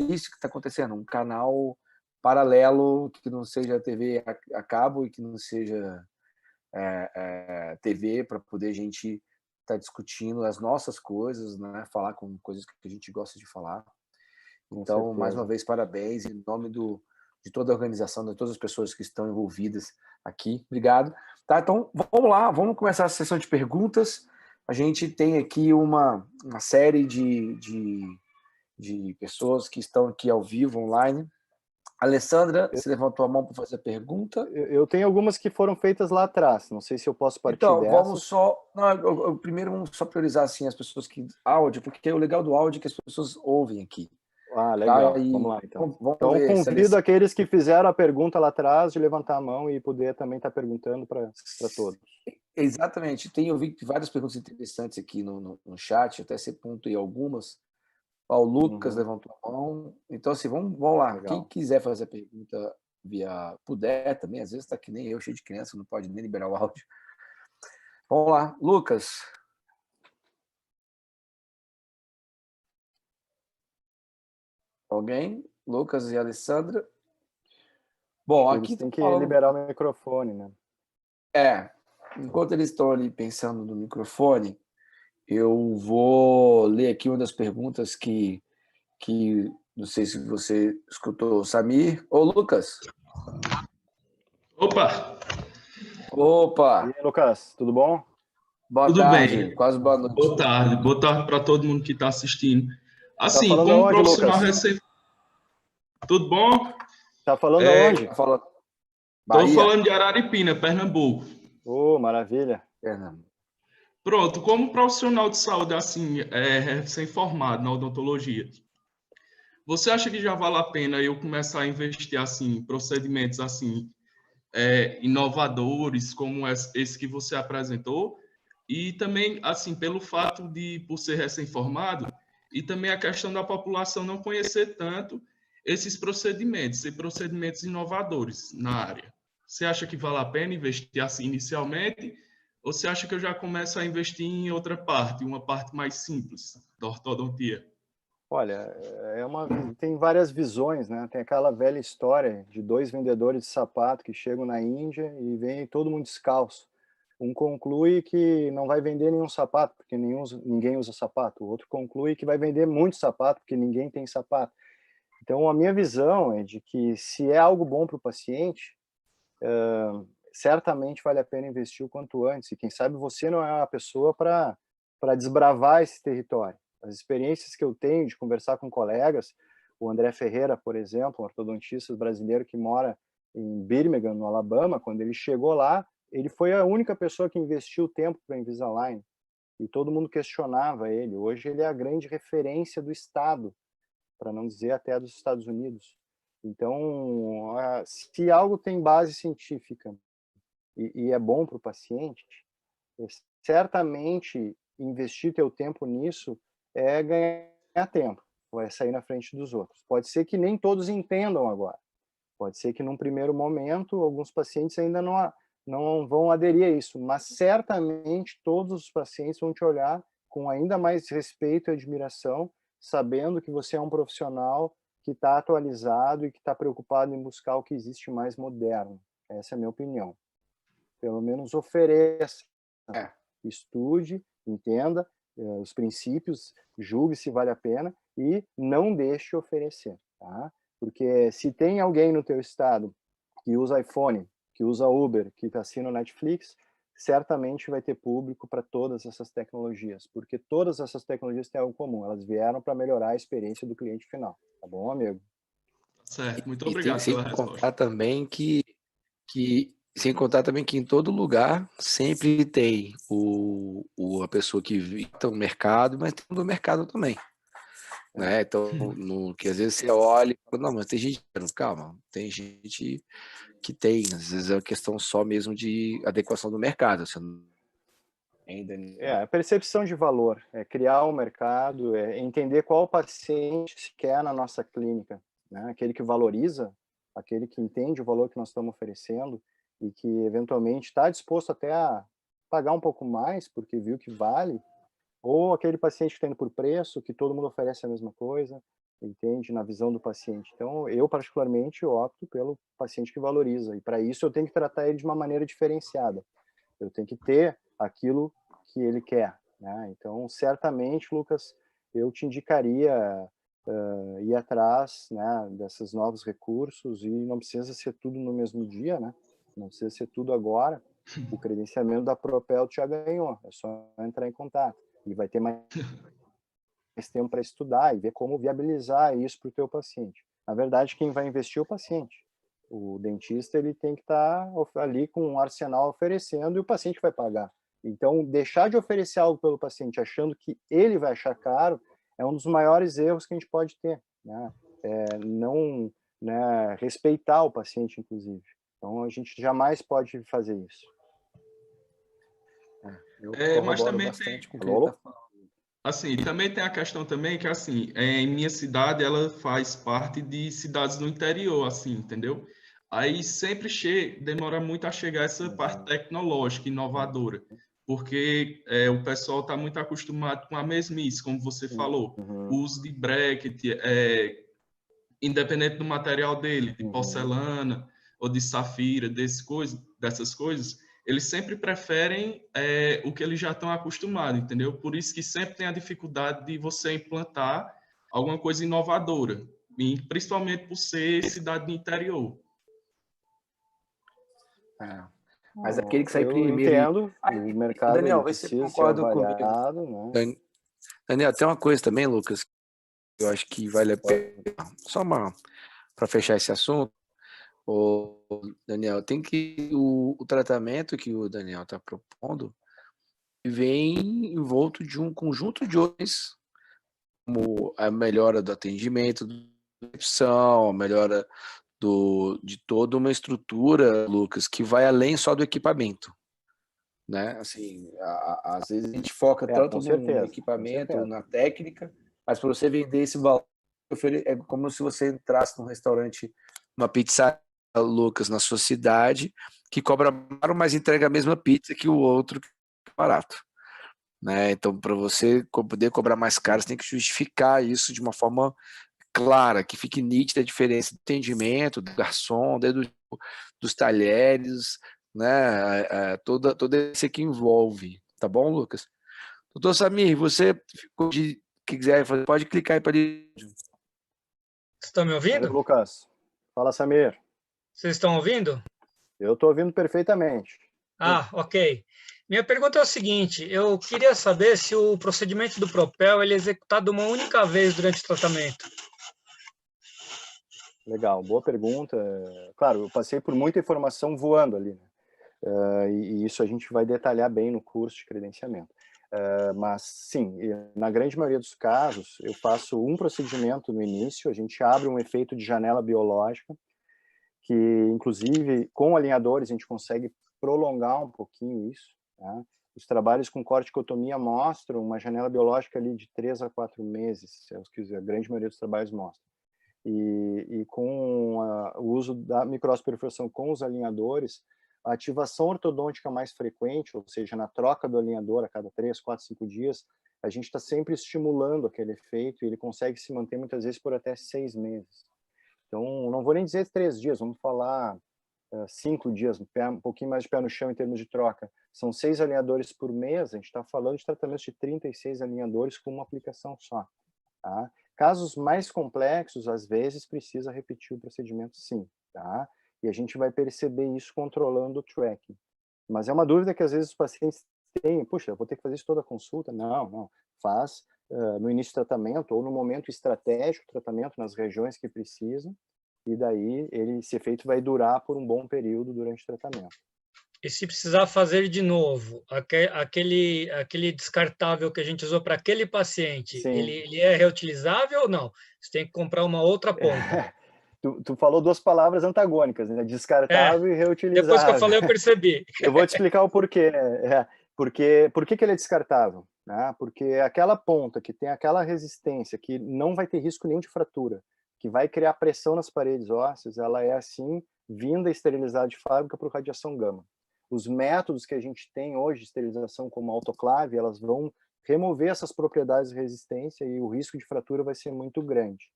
isso que está acontecendo, um canal paralelo que não seja TV a cabo e que não seja TV, para poder a gente estar discutindo as nossas coisas, né? Falar com coisas que a gente gosta de falar. Então, mais uma vez, parabéns em nome de toda a organização, de todas as pessoas que estão envolvidas aqui. Obrigado. Tá, então, vamos lá, vamos começar a sessão de perguntas. A gente tem aqui uma série de pessoas que estão aqui ao vivo, online. Alessandra, você levantou a mão para fazer a pergunta? Eu tenho algumas que foram feitas lá atrás, não sei se eu posso partir então, dessas. Vamos só... Não, primeiro vamos só priorizar assim, as pessoas que... Áudio, porque o legal do áudio é que as pessoas ouvem aqui. Legal. Tá? Vamos lá, então. Vamos então, ver, convido aqueles que fizeram a pergunta lá atrás de levantar a mão e poder também estar perguntando para todos. Exatamente. Eu vi várias perguntas interessantes aqui no chat, até você pontuei algumas. O Lucas levantou a mão. Então, assim, vamos lá. Legal. Quem quiser fazer a pergunta puder também, às vezes está que nem eu, cheio de criança, não pode nem liberar o áudio. Vamos lá. Lucas. Alguém? Lucas e Alessandra? Bom, eles aqui tem que liberar o microfone, né? Enquanto eles estão ali pensando no microfone, eu vou ler aqui uma das perguntas que não sei se você escutou, Samir. Ô, Lucas. Opa! E aí, Lucas, tudo bom? Boa tudo tarde, bem. quase boa noite. Boa tarde para todo mundo que está assistindo. Assim, falando como aonde, profissional Lucas? recém... Tudo bom? Tá falando aonde? Falou. Estou Bahia. falando de Araripina, Pernambuco. Ô, maravilha. Fernando. Pronto, como profissional de saúde, assim, recém-formado na odontologia, você acha que já vale a pena eu começar a investir, assim, em procedimentos, assim, inovadores, como esse que você apresentou? E também, assim, pelo fato de, por ser recém-formado, e também a questão da população não conhecer tanto esses procedimentos, ser procedimentos inovadores na área. Você acha que vale a pena investir assim inicialmente? Ou você acha que eu já começo a investir em outra parte, uma parte mais simples da ortodontia? Olha, tem várias visões, né? Tem aquela velha história de dois vendedores de sapato que chegam na Índia e vem todo mundo descalço. Um conclui que não vai vender nenhum sapato, porque ninguém usa sapato. O outro conclui que vai vender muito sapato, porque ninguém tem sapato. Então, a minha visão é de que se é algo bom para o paciente, certamente vale a pena investir o quanto antes. E quem sabe você não é a pessoa para desbravar esse território. As experiências que eu tenho de conversar com colegas, o André Ferreira, por exemplo, um ortodontista brasileiro que mora em Birmingham, no Alabama, quando ele chegou lá, ele foi a única pessoa que investiu tempo para a Invisalign. E todo mundo questionava ele. Hoje ele é a grande referência do Estado, para não dizer até dos Estados Unidos. Então, se algo tem base científica e é bom para o paciente, certamente investir teu tempo nisso é ganhar tempo, vai sair na frente dos outros. Pode ser que nem todos entendam agora. Pode ser que num primeiro momento alguns pacientes ainda não vão aderir a isso, mas certamente todos os pacientes vão te olhar com ainda mais respeito e admiração, sabendo que você é um profissional que está atualizado e que está preocupado em buscar o que existe mais moderno. Essa é a minha opinião. Pelo menos ofereça, estude, entenda os princípios, julgue se vale a pena e não deixe oferecer, tá? Porque se tem alguém no teu estado que usa iPhone, que usa Uber, que assina o Netflix, certamente vai ter público para todas essas tecnologias, porque todas essas tecnologias têm algo comum, elas vieram para melhorar a experiência do cliente final, tá bom, amigo? Certo, muito E tem, obrigado sem pela resposta. contar também sem contar também que em todo lugar sempre tem a pessoa que está no mercado, mas tem do mercado também. Né? Então, que às vezes você olha e fala, não, mas tem gente, calma, tem gente que tem, às vezes é uma questão só mesmo de adequação do mercado. Você não... ainda a percepção de valor, é criar um mercado, é entender qual paciente se quer na nossa clínica, né? Aquele que valoriza, aquele que entende o valor que nós estamos oferecendo e que eventualmente está disposto até a pagar um pouco mais porque viu que vale, ou aquele paciente que está indo por preço, que todo mundo oferece a mesma coisa, entende? Na visão do paciente. Então, eu particularmente opto pelo paciente que valoriza, e para isso eu tenho que tratar ele de uma maneira diferenciada. Eu tenho que ter aquilo que ele quer, né? Então, certamente, Lucas, eu te indicaria ir atrás, né, desses novos recursos, e não precisa ser tudo no mesmo dia, né? Não precisa ser tudo agora. O credenciamento da Propel já ganhou, é só entrar em contato. E vai ter mais tempo para estudar e ver como viabilizar isso para o teu paciente. Na verdade, quem vai investir é o paciente. O dentista ele tem que estar ali com um arsenal oferecendo e o paciente vai pagar. Então, deixar de oferecer algo pelo paciente achando que ele vai achar caro é um dos maiores erros que a gente pode ter, né? Não, né, respeitar o paciente, inclusive. Então, a gente jamais pode fazer isso. eu Mas corroboro também bastante com o que ele Alô? está falando. assim, também tem a questão também que, assim, em minha cidade, ela faz parte de cidades do interior, assim, entendeu? Aí sempre demora muito a chegar essa parte tecnológica, inovadora, porque o pessoal está muito acostumado com a mesmice, como você falou, o uso de bracket, independente do material dele, de porcelana ou de safira, dessas coisas, eles sempre preferem o que eles já estão acostumados, entendeu? Por isso que sempre tem a dificuldade de você implantar alguma coisa inovadora, e principalmente por ser cidade do interior. Mas aquele que sai Eu primeiro entendo, o mercado ele Daniel, vê se você precisa ser concorda comigo. avaliado, né? Daniel, tem uma coisa também, Lucas, eu acho que vale a pena. Só para fechar esse assunto, o Daniel, tem que o tratamento que o Daniel está propondo vem envolto de um conjunto de outros, como a melhora do atendimento, da recepção, a melhora de toda uma estrutura, Lucas, que vai além só do equipamento, né? Assim, às vezes a gente foca tanto com no certeza, equipamento, na técnica, mas para você vender esse valor, é como se você entrasse num restaurante, uma pizzaria, Lucas, na sua cidade, que cobra caro, mas entrega a mesma pizza que o outro que é barato, né? Então, para você poder cobrar mais caro, você tem que justificar isso de uma forma clara, que fique nítida a diferença do atendimento, do garçom, dos talheres, né? Toda esse que envolve, tá bom, Lucas? Doutor Samir, você ficou de que quiser fazer, pode clicar aí para ele. Vocês estão me Valeu, ouvindo? Lucas. Fala, Samir. Vocês estão ouvindo? Eu estou ouvindo perfeitamente. Ah, ok. Minha pergunta é o seguinte: eu queria saber se o procedimento do Propel ele é executado uma única vez durante o tratamento. Legal, boa pergunta. Claro, eu passei por muita informação voando ali, né? E isso a gente vai detalhar bem no curso de credenciamento. Mas, sim, na grande maioria dos casos, eu faço um procedimento no início, a gente abre um efeito de janela biológica, que, inclusive, com alinhadores, a gente consegue prolongar um pouquinho isso, tá? Os trabalhos com corticotomia mostram uma janela biológica ali de 3 a 4 meses, é o que a grande maioria dos trabalhos mostra. E com o uso da microasperfuração com os alinhadores, a ativação ortodôntica mais frequente, ou seja, na troca do alinhador a cada 3, 4, 5 dias, a gente está sempre estimulando aquele efeito e ele consegue se manter muitas vezes por até 6 meses. Então, não vou nem dizer 3 dias, vamos falar 5 dias, um pouquinho mais de pé no chão em termos de troca. São 6 alinhadores por mês, a gente está falando de tratamentos de 36 alinhadores com uma aplicação só. Tá? Casos mais complexos, às vezes, precisa repetir o procedimento sim, tá? E a gente vai perceber isso controlando o tracking. Mas é uma dúvida que às vezes os pacientes têm, puxa, eu vou ter que fazer isso toda a consulta? Não, não. Faz no início do tratamento ou no momento estratégico do tratamento, nas regiões que precisam, e daí esse efeito vai durar por um bom período durante o tratamento. E se precisar fazer de novo, aquele descartável que a gente usou para aquele paciente, Sim. ele é reutilizável ou não? Você tem que comprar uma outra ponta. Tu falou duas palavras antagônicas, né? Descartável e Depois que eu reutilizável. falei, eu percebi. Eu vou te explicar o porquê. Por que ele é descartável? Né? Porque aquela ponta que tem aquela resistência, que não vai ter risco nenhum de fratura, que vai criar pressão nas paredes ósseas, ela é assim, vinda esterilizada de fábrica por radiação gama. Os métodos que a gente tem hoje de esterilização, como autoclave, elas vão remover essas propriedades de resistência e o risco de fratura vai ser muito grande.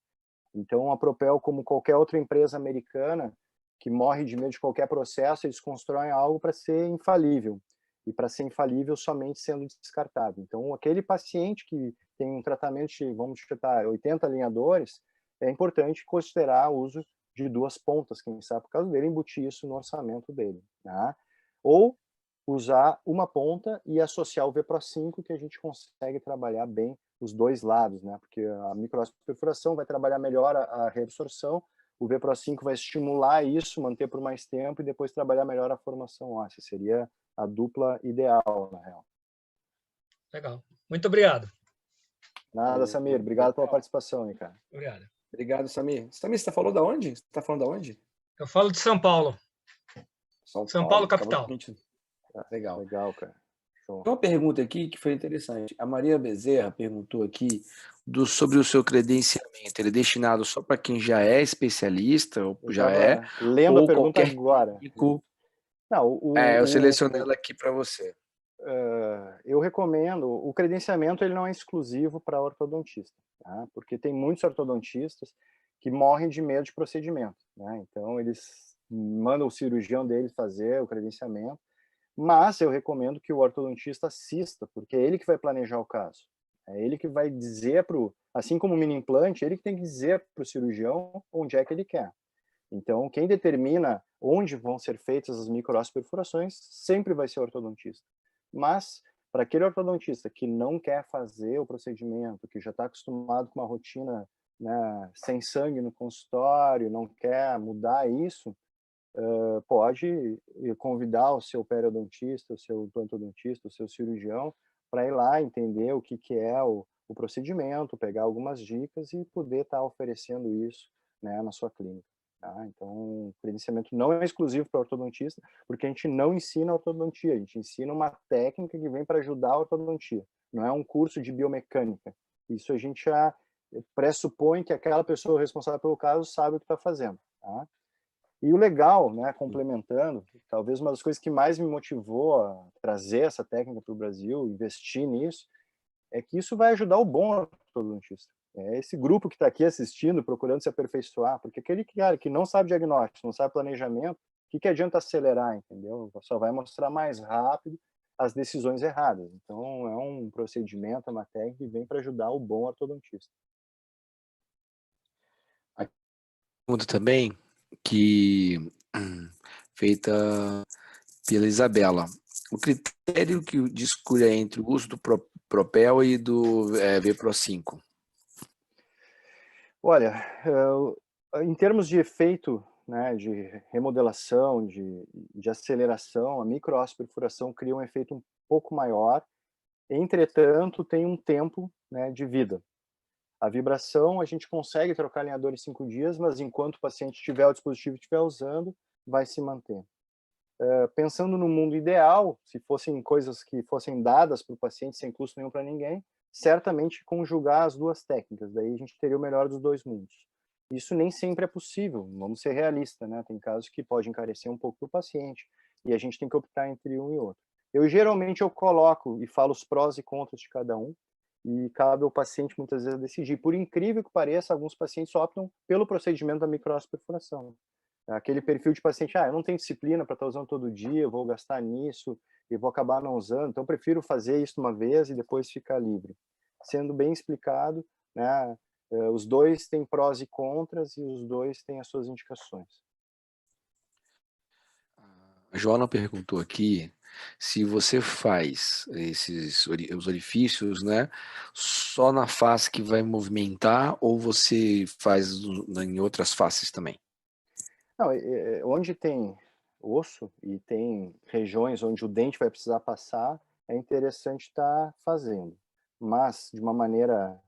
Então, a Propel, como qualquer outra empresa americana, que morre de medo de qualquer processo, eles constroem algo para ser infalível. E para ser infalível somente sendo descartado. Então, aquele paciente que tem um tratamento de, vamos chutar, 80 alinhadores, é importante considerar o uso de 2 pontas, quem sabe por causa dele, embutir isso no orçamento dele. Tá? Ou usar uma ponta e associar o VPRO 5, que a gente consegue trabalhar bem os dois lados, né? Porque a microperfuração vai trabalhar melhor a reabsorção, o VPRO 5 vai estimular isso, manter por mais tempo e depois trabalhar melhor a formação óssea. Seria a dupla ideal, na real. Legal. Muito obrigado. Nada, Samir. Obrigado pela participação, hein, cara. Obrigado. Obrigado, Samir. Samir, você falou da onde? Você está falando da onde? Eu falo de São Paulo. São Paulo, capital. Legal. Legal, cara. Show. Tem uma pergunta aqui que foi interessante. A Maria Bezerra perguntou aqui sobre o seu credenciamento. Ele é destinado só para quem já é especialista, ou já é, lendo ou a pergunta qualquer agora. clínico. Não, eu selecionei ela aqui para você. Eu recomendo, o credenciamento ele não é exclusivo para ortodontista, tá? Porque tem muitos ortodontistas que morrem de medo de procedimento, né? Então eles mandam o cirurgião deles fazer o credenciamento, mas eu recomendo que o ortodontista assista, porque é ele que vai planejar o caso. É ele que vai dizer assim como o mini implante, ele que tem que dizer para o cirurgião onde é que ele quer. Então, quem determina onde vão ser feitas as microasperfurações sempre vai ser o ortodontista. Mas para aquele ortodontista que não quer fazer o procedimento, que já está acostumado com uma rotina, né, sem sangue no consultório, não quer mudar isso, pode convidar o seu periodontista, o seu plantodontista, o seu cirurgião, para ir lá entender o que é o procedimento, pegar algumas dicas e poder estar oferecendo isso, né, na sua clínica. Tá? Então, o credenciamento não é exclusivo para ortodontista, porque a gente não ensina ortodontia, a gente ensina uma técnica que vem para ajudar a ortodontia. Não é um curso de biomecânica. Isso a gente já pressupõe que aquela pessoa responsável pelo caso sabe o que está fazendo. Tá? E o legal, né, complementando, talvez uma das coisas que mais me motivou a trazer essa técnica para o Brasil, investir nisso, é que isso vai ajudar o bom ortodontista. É esse grupo que está aqui assistindo, procurando se aperfeiçoar, porque aquele cara que não sabe diagnóstico, não sabe planejamento, o que adianta acelerar, entendeu? Só vai mostrar mais rápido as decisões erradas. Então, é um procedimento, é uma técnica que vem para ajudar o bom ortodontista. A pergunta também, que feita pela Isabela. O critério de escolha entre o uso do Propel e do VPRO 5? Olha, em termos de efeito, né, de remodelação, de aceleração, a microosperfuração cria um efeito um pouco maior, entretanto, tem um tempo, né, de vida. A vibração, a gente consegue trocar alinhador em 5 dias, mas enquanto o paciente tiver o dispositivo e estiver usando, vai se manter. Pensando no mundo ideal, se fossem coisas que fossem dadas para o paciente sem custo nenhum para ninguém, certamente conjugar as duas técnicas, daí a gente teria o melhor dos dois mundos. Isso nem sempre é possível, vamos ser realistas, né? Tem casos que pode encarecer um pouco para o paciente, e a gente tem que optar entre um e outro. Geralmente eu coloco e falo os prós e contras de cada um, e cabe ao paciente muitas vezes decidir. Por incrível que pareça, alguns pacientes optam pelo procedimento da microosperfuração. Aquele perfil de paciente, eu não tenho disciplina para estar usando todo dia, eu vou gastar nisso e vou acabar não usando, então eu prefiro fazer isso uma vez e depois ficar livre. Sendo bem explicado, né, os dois têm prós e contras e os dois têm as suas indicações. A Joana perguntou aqui se você faz os orifícios, né, só na face que vai movimentar ou você faz em outras faces também? Não, onde tem osso e tem regiões onde o dente vai precisar passar, é interessante estar fazendo. Mas, de uma maneira,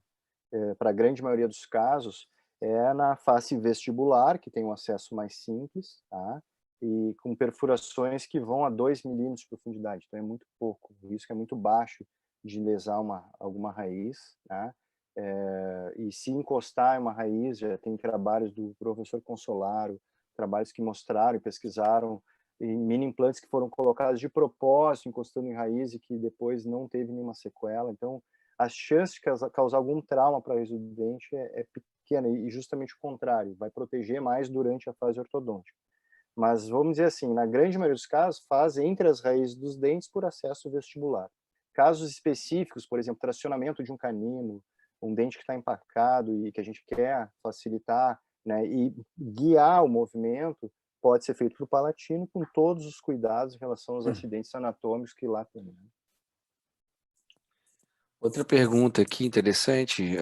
para a grande maioria dos casos, é na face vestibular, que tem um acesso mais simples, tá? E com perfurações que vão a 2 milímetros de profundidade, então é muito pouco, o risco é muito baixo de lesar alguma raiz, tá? E se encostar em uma raiz, já tem trabalhos do professor Consolaro, trabalhos que mostraram e pesquisaram em mini implantes que foram colocados de propósito, encostando em raiz e que depois não teve nenhuma sequela. Então, a chance de causar algum trauma para a raiz do dente é pequena, e justamente o contrário, vai proteger mais durante a fase ortodôntica. Mas vamos dizer assim, na grande maioria dos casos, faz entre as raízes dos dentes por acesso vestibular. Casos específicos, por exemplo, tracionamento de um canino, um dente que está empacado e que a gente quer facilitar, né, e guiar o movimento, pode ser feito para o palatino com todos os cuidados em relação aos acidentes anatômicos que lá tem. Né? Outra pergunta aqui interessante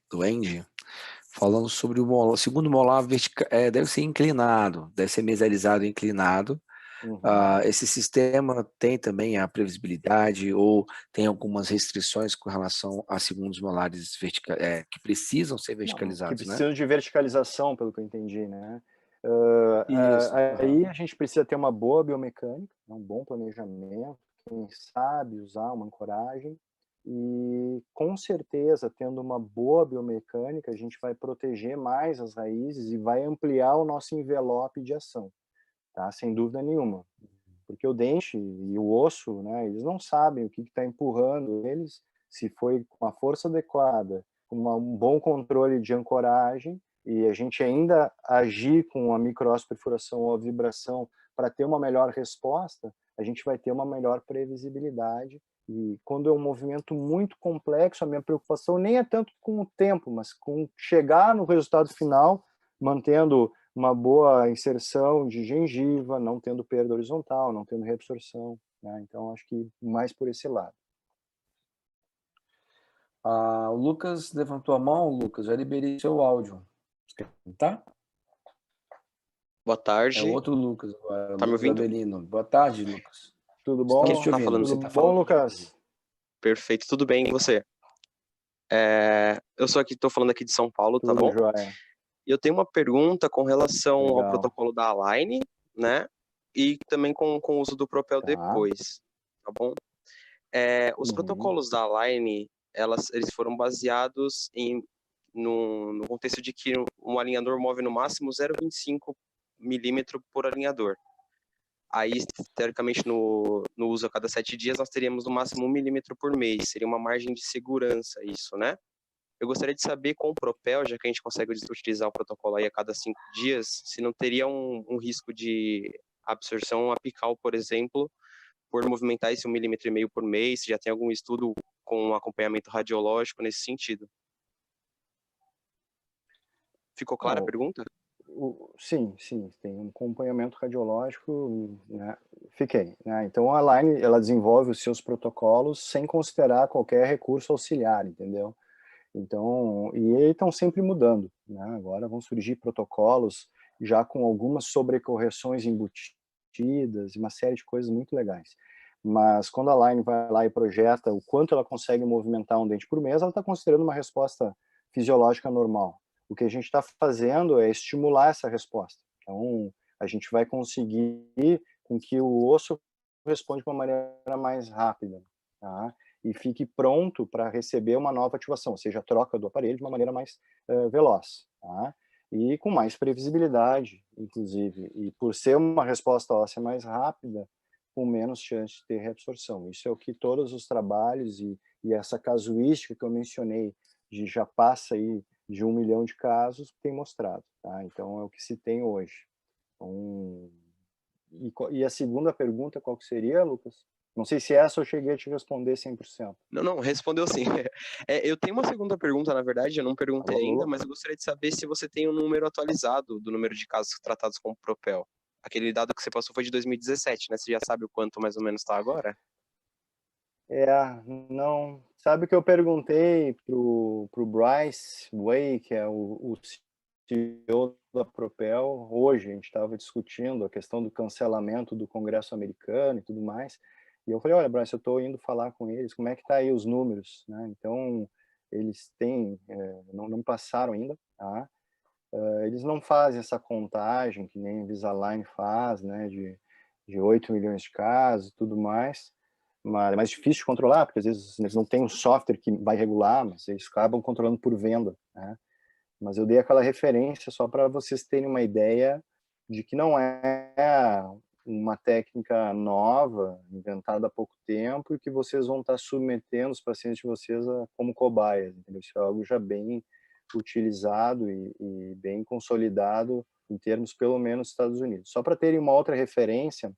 do Andy, falando sobre o molar. O segundo molar deve ser inclinado, deve ser mesializado e inclinado. Esse sistema tem também a previsibilidade ou tem algumas restrições com relação a segundos molares que precisam ser verticalizados, que precisam de verticalização, pelo que eu entendi, né? Isso. Aí a gente precisa ter uma boa biomecânica, um bom planejamento, quem sabe usar uma ancoragem, e com certeza, tendo uma boa biomecânica, a gente vai proteger mais as raízes e vai ampliar o nosso envelope de ação, tá? Sem dúvida nenhuma. Porque o dente e o osso, né, eles não sabem o que está empurrando eles, se foi com a força adequada, com um bom controle de ancoragem, e a gente ainda agir com a microosperfuração ou a vibração para ter uma melhor resposta, a gente vai ter uma melhor previsibilidade. E quando é um movimento muito complexo, a minha preocupação nem é tanto com o tempo, mas com chegar no resultado final, mantendo uma boa inserção de gengiva, não tendo perda horizontal, não tendo reabsorção, né? Então, acho que mais por esse lado. O Lucas levantou a mão. Lucas, já liberei seu áudio. Você quer comentar? Boa tarde. É outro Lucas agora, Tá me Lucas ouvindo? Abelino. Boa tarde, Lucas. Tudo bom? Estamos te Tá ouvindo. falando? Você Tudo tá bom, falando? Lucas? Perfeito, tudo bem, e você? Eu tô falando aqui de São Paulo, tá Tudo bom? jóia. E eu tenho uma pergunta com relação ao Legal. protocolo da Align, né? E também com o uso do Propel Tá. depois, tá bom? Os Uhum. protocolos da Align, eles foram baseados no contexto de que um alinhador move no máximo 0,25 milímetro por alinhador. Aí, teoricamente, no uso a cada 7 dias, nós teríamos no máximo 1 milímetro por mês. Seria uma margem de segurança isso, né? Eu gostaria de saber com o Propel, já que a gente consegue utilizar o protocolo aí a cada 5 dias, se não teria um risco de absorção apical, por exemplo, por movimentar esse 1,5 milímetro por mês, se já tem algum estudo com acompanhamento radiológico nesse sentido. Ficou clara a pergunta? Sim, tem um acompanhamento radiológico, né? Fiquei, né? Então a Align, ela desenvolve os seus protocolos sem considerar qualquer recurso auxiliar, entendeu? Então, e estão sempre mudando, né? Agora vão surgir protocolos já com algumas sobrecorreções embutidas, uma série de coisas muito legais. Mas quando a Align vai lá e projeta o quanto ela consegue movimentar um dente por mês, ela está considerando uma resposta fisiológica normal. O que a gente está fazendo é estimular essa resposta. Então, a gente vai conseguir com que o osso responda de uma maneira mais rápida, tá? E fique pronto para receber uma nova ativação, ou seja, a troca do aparelho de uma maneira mais veloz, tá? E com mais previsibilidade, inclusive. E por ser uma resposta óssea mais rápida, com menos chance de ter reabsorção. Isso é o que todos os trabalhos e essa casuística que eu mencionei, de já passa aí de 1 milhão de casos, tem mostrado, tá? Então, é o que se tem hoje. Então, e a segunda pergunta, qual que seria, Lucas? Não sei se essa eu cheguei a te responder 100%. Não, respondeu sim. Eu tenho uma segunda pergunta, na verdade, eu não perguntei Alô? ainda, mas eu gostaria de saber se você tem um número atualizado do número de casos tratados com Propel. Aquele dado que você passou foi de 2017, né? Você já sabe o quanto mais ou menos está agora? Não. Sabe que eu perguntei pro Bryce Way, que é o CEO da Propel, hoje a gente estava discutindo a questão do cancelamento do Congresso americano e tudo mais, e eu falei, olha, Bryce, eu estou indo falar com eles, como é que tá aí os números, né? Então, eles têm, não passaram ainda, tá? Eles não fazem essa contagem que nem a Invisalign faz, né, de 8 milhões de casos e tudo mais, mas é mais difícil de controlar, porque às vezes eles não têm um software que vai regular, mas eles acabam controlando por venda, né? Mas eu dei aquela referência só para vocês terem uma ideia de que não é uma técnica nova, inventada há pouco tempo, e que vocês vão estar submetendo os pacientes de vocês como cobaias, entendeu? Isso é algo já bem utilizado e bem consolidado em termos, pelo menos, dos Estados Unidos. Só para terem uma outra referência,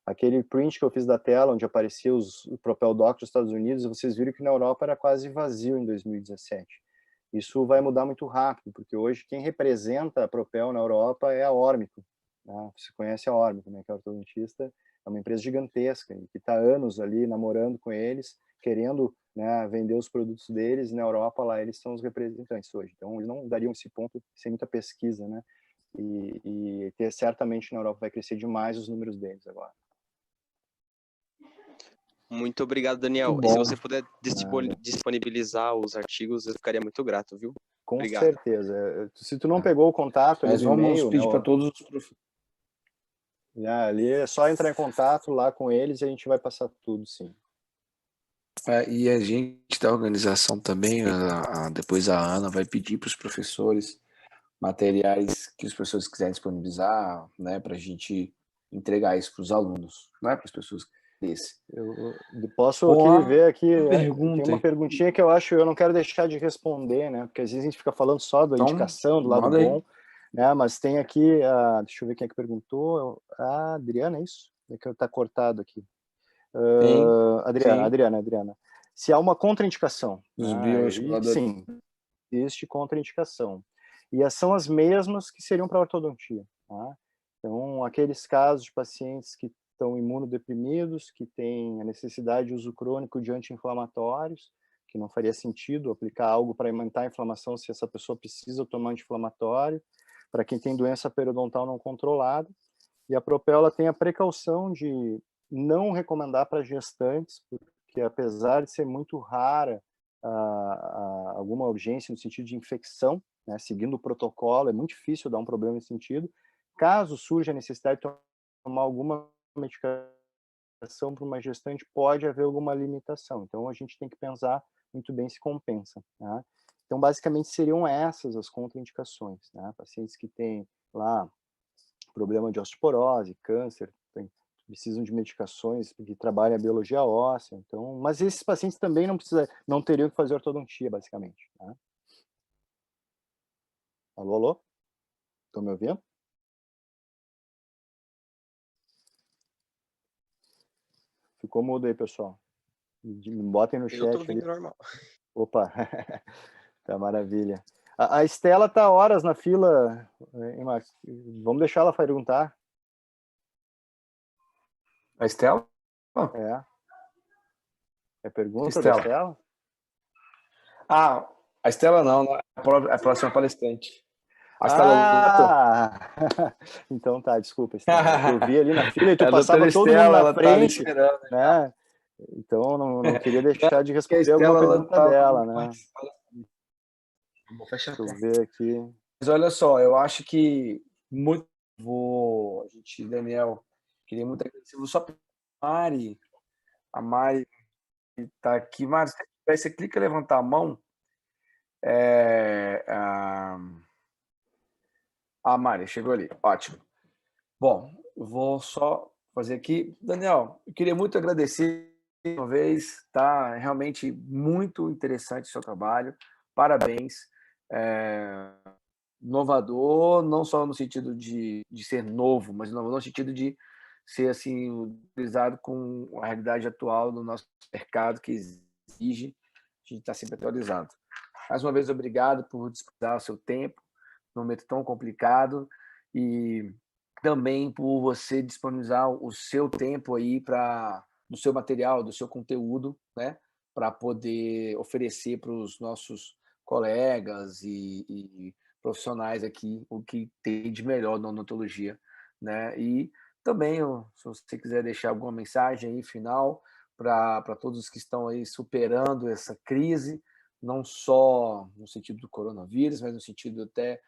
aquele print que eu fiz da tela, onde aparecia o Propel Doc dos Estados Unidos, vocês viram que na Europa era quase vazio em 2017. Isso vai mudar muito rápido, porque hoje quem representa a Propel na Europa é a Órmico, né? Você conhece a Órmico, né, que é ortodontista, é uma empresa gigantesca, e que está há anos ali namorando com eles, querendo, né, vender os produtos deles. Na Europa, lá eles são os representantes hoje. Então, eles não dariam esse ponto sem muita pesquisa, né? E certamente na Europa vai crescer demais os números deles agora. Muito obrigado, Daniel. E se você puder disponibilizar os artigos, eu ficaria muito grato, viu? Com Obrigado. certeza. Se tu não pegou o contato ali Mas do vamos e-mail, pedir né, para todos os professores. ali é só entrar em contato lá com eles e a gente vai passar tudo, sim. E a gente da organização também, depois a Ana vai pedir para os professores materiais que os professores quiserem disponibilizar, né, para a gente entregar isso para os alunos, não é para as pessoas desse. Eu posso ver aqui, tem uma perguntinha que eu não quero deixar de responder, né, porque às vezes a gente fica falando só da indicação, do lado bom, né, mas tem aqui, deixa eu ver quem é que perguntou, a Adriana, é isso? É que está cortado aqui. Adriana. Se há uma contraindicação, dos bioestimuladores. sim, existe contraindicação. E são as mesmas que seriam para ortodontia. Tá? Então, aqueles casos de pacientes que estão imunodeprimidos, que têm a necessidade de uso crônico de anti-inflamatórios, que não faria sentido aplicar algo para aumentar a inflamação se essa pessoa precisa tomar anti-inflamatório, para quem tem doença periodontal não controlada. E a Propel ela tem a precaução de não recomendar para gestantes, porque apesar de ser muito rara alguma urgência no sentido de infecção, né, seguindo o protocolo, é muito difícil dar um problema nesse sentido. Caso surja a necessidade de tomar alguma medicação para uma gestante, pode haver alguma limitação. Então, a gente tem que pensar muito bem se compensa. Tá? Então, basicamente, seriam essas as contraindicações. Né? Pacientes que têm lá problema de osteoporose, câncer, precisam de medicações que trabalham a biologia óssea. Então, mas esses pacientes também não teriam que fazer ortodontia, basicamente. Tá? Alô, alô? Estão me ouvindo? Ficou mudo aí, pessoal. Me botem no chat. Eu tô ouvindo normal. Opa, tá maravilha. A Estela tá horas na fila, hein, Marcos? Vamos deixar ela perguntar. A Estela? É pergunta Estela. da Estela? Ah, a Estela não, a próxima palestrante. A Estela Então tá, desculpa, Estela. Eu vi ali na fila e tu passava todo Estela, mundo na frente, tá esperando, né? Então não queria deixar de responder alguma pergunta dela, né? Vou fechar. Deixa eu ver aqui. Mas olha só, eu acho que muito a gente, Daniel, queria muito agradecer. Vou só a Mari está aqui. Mari, se você clica levantar a mão. Mari, chegou ali. Ótimo. Bom, eu vou só fazer aqui. Daniel, eu queria muito agradecer uma vez, tá? Realmente muito interessante o seu trabalho. Parabéns. Inovador, não só no sentido de ser novo, mas no sentido de ser assim utilizado com a realidade atual do nosso mercado que exige a gente estar sempre atualizado. Mais uma vez, obrigado por disponibilizar o seu tempo num momento tão complicado e também por você disponibilizar o seu tempo aí do seu material, do seu conteúdo, né, para poder oferecer para os nossos colegas e profissionais aqui o que tem de melhor na odontologia, né? E também, se você quiser deixar alguma mensagem aí final para todos os que estão aí superando essa crise, não só no sentido do coronavírus, mas no sentido até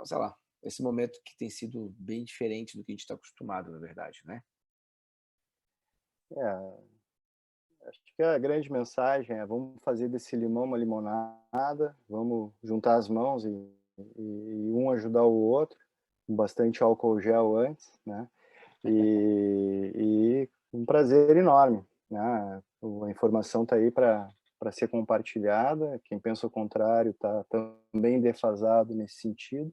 sei lá, esse momento que tem sido bem diferente do que a gente está acostumado, na verdade, né? Acho que a grande mensagem é: vamos fazer desse limão uma limonada, vamos juntar as mãos e um ajudar o outro, com bastante álcool gel antes, né? E um prazer enorme, né? A informação está aí para ser compartilhada. Quem pensa o contrário está também defasado nesse sentido.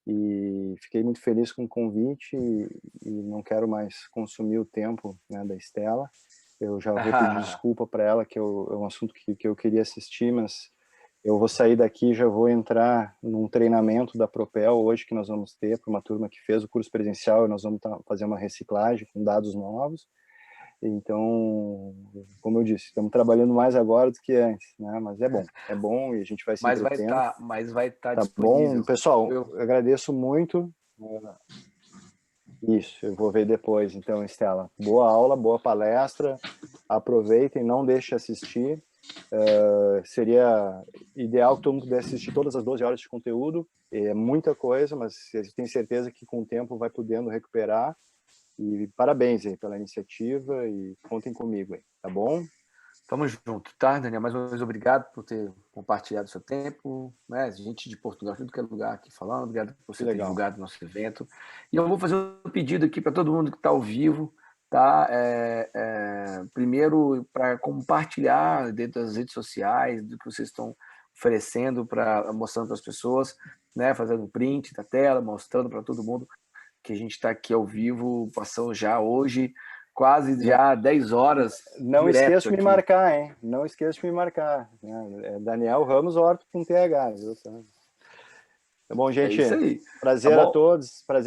E fiquei muito feliz com o convite e não quero mais consumir o tempo, né, da Estela. Eu já vou pedir desculpa para ela, que é um assunto que eu queria assistir, mas eu vou sair daqui e já vou entrar num treinamento da Propel hoje, que nós vamos ter para uma turma que fez o curso presencial, e nós vamos fazer uma reciclagem com dados novos. Então, como eu disse, estamos trabalhando mais agora do que antes, né? Mas é bom e a gente vai se entretendo. Mas vai estar tá disponível. Bom, pessoal, eu agradeço muito. Isso, eu vou ver depois, então, Estela. Boa aula, boa palestra, aproveitem, não deixe de assistir. Seria ideal que todo mundo pudesse assistir todas as 12 horas de conteúdo, é muita coisa, mas eu tenho certeza que com o tempo vai podendo recuperar. E parabéns aí pela iniciativa e contem comigo aí, tá bom? Tamo junto, tá, Daniel? Mais uma vez, obrigado por ter compartilhado o seu tempo, né? Gente de Portugal, tudo que é lugar aqui falando, obrigado por você ter divulgado o nosso evento. E eu vou fazer um pedido aqui para todo mundo que está ao vivo, tá? Primeiro, para compartilhar dentro das redes sociais do que vocês estão oferecendo, mostrando para as pessoas, né? Fazendo um print da tela, mostrando para todo mundo que a gente está aqui ao vivo, passando já hoje quase já 10 horas. Não direto esqueça de me aqui. marcar, hein? Não esqueça de me marcar. É Daniel Ramos Horto com TH, viu? Tá bom, É gente? isso aí. Prazer Tá a bom? todos. Prazer.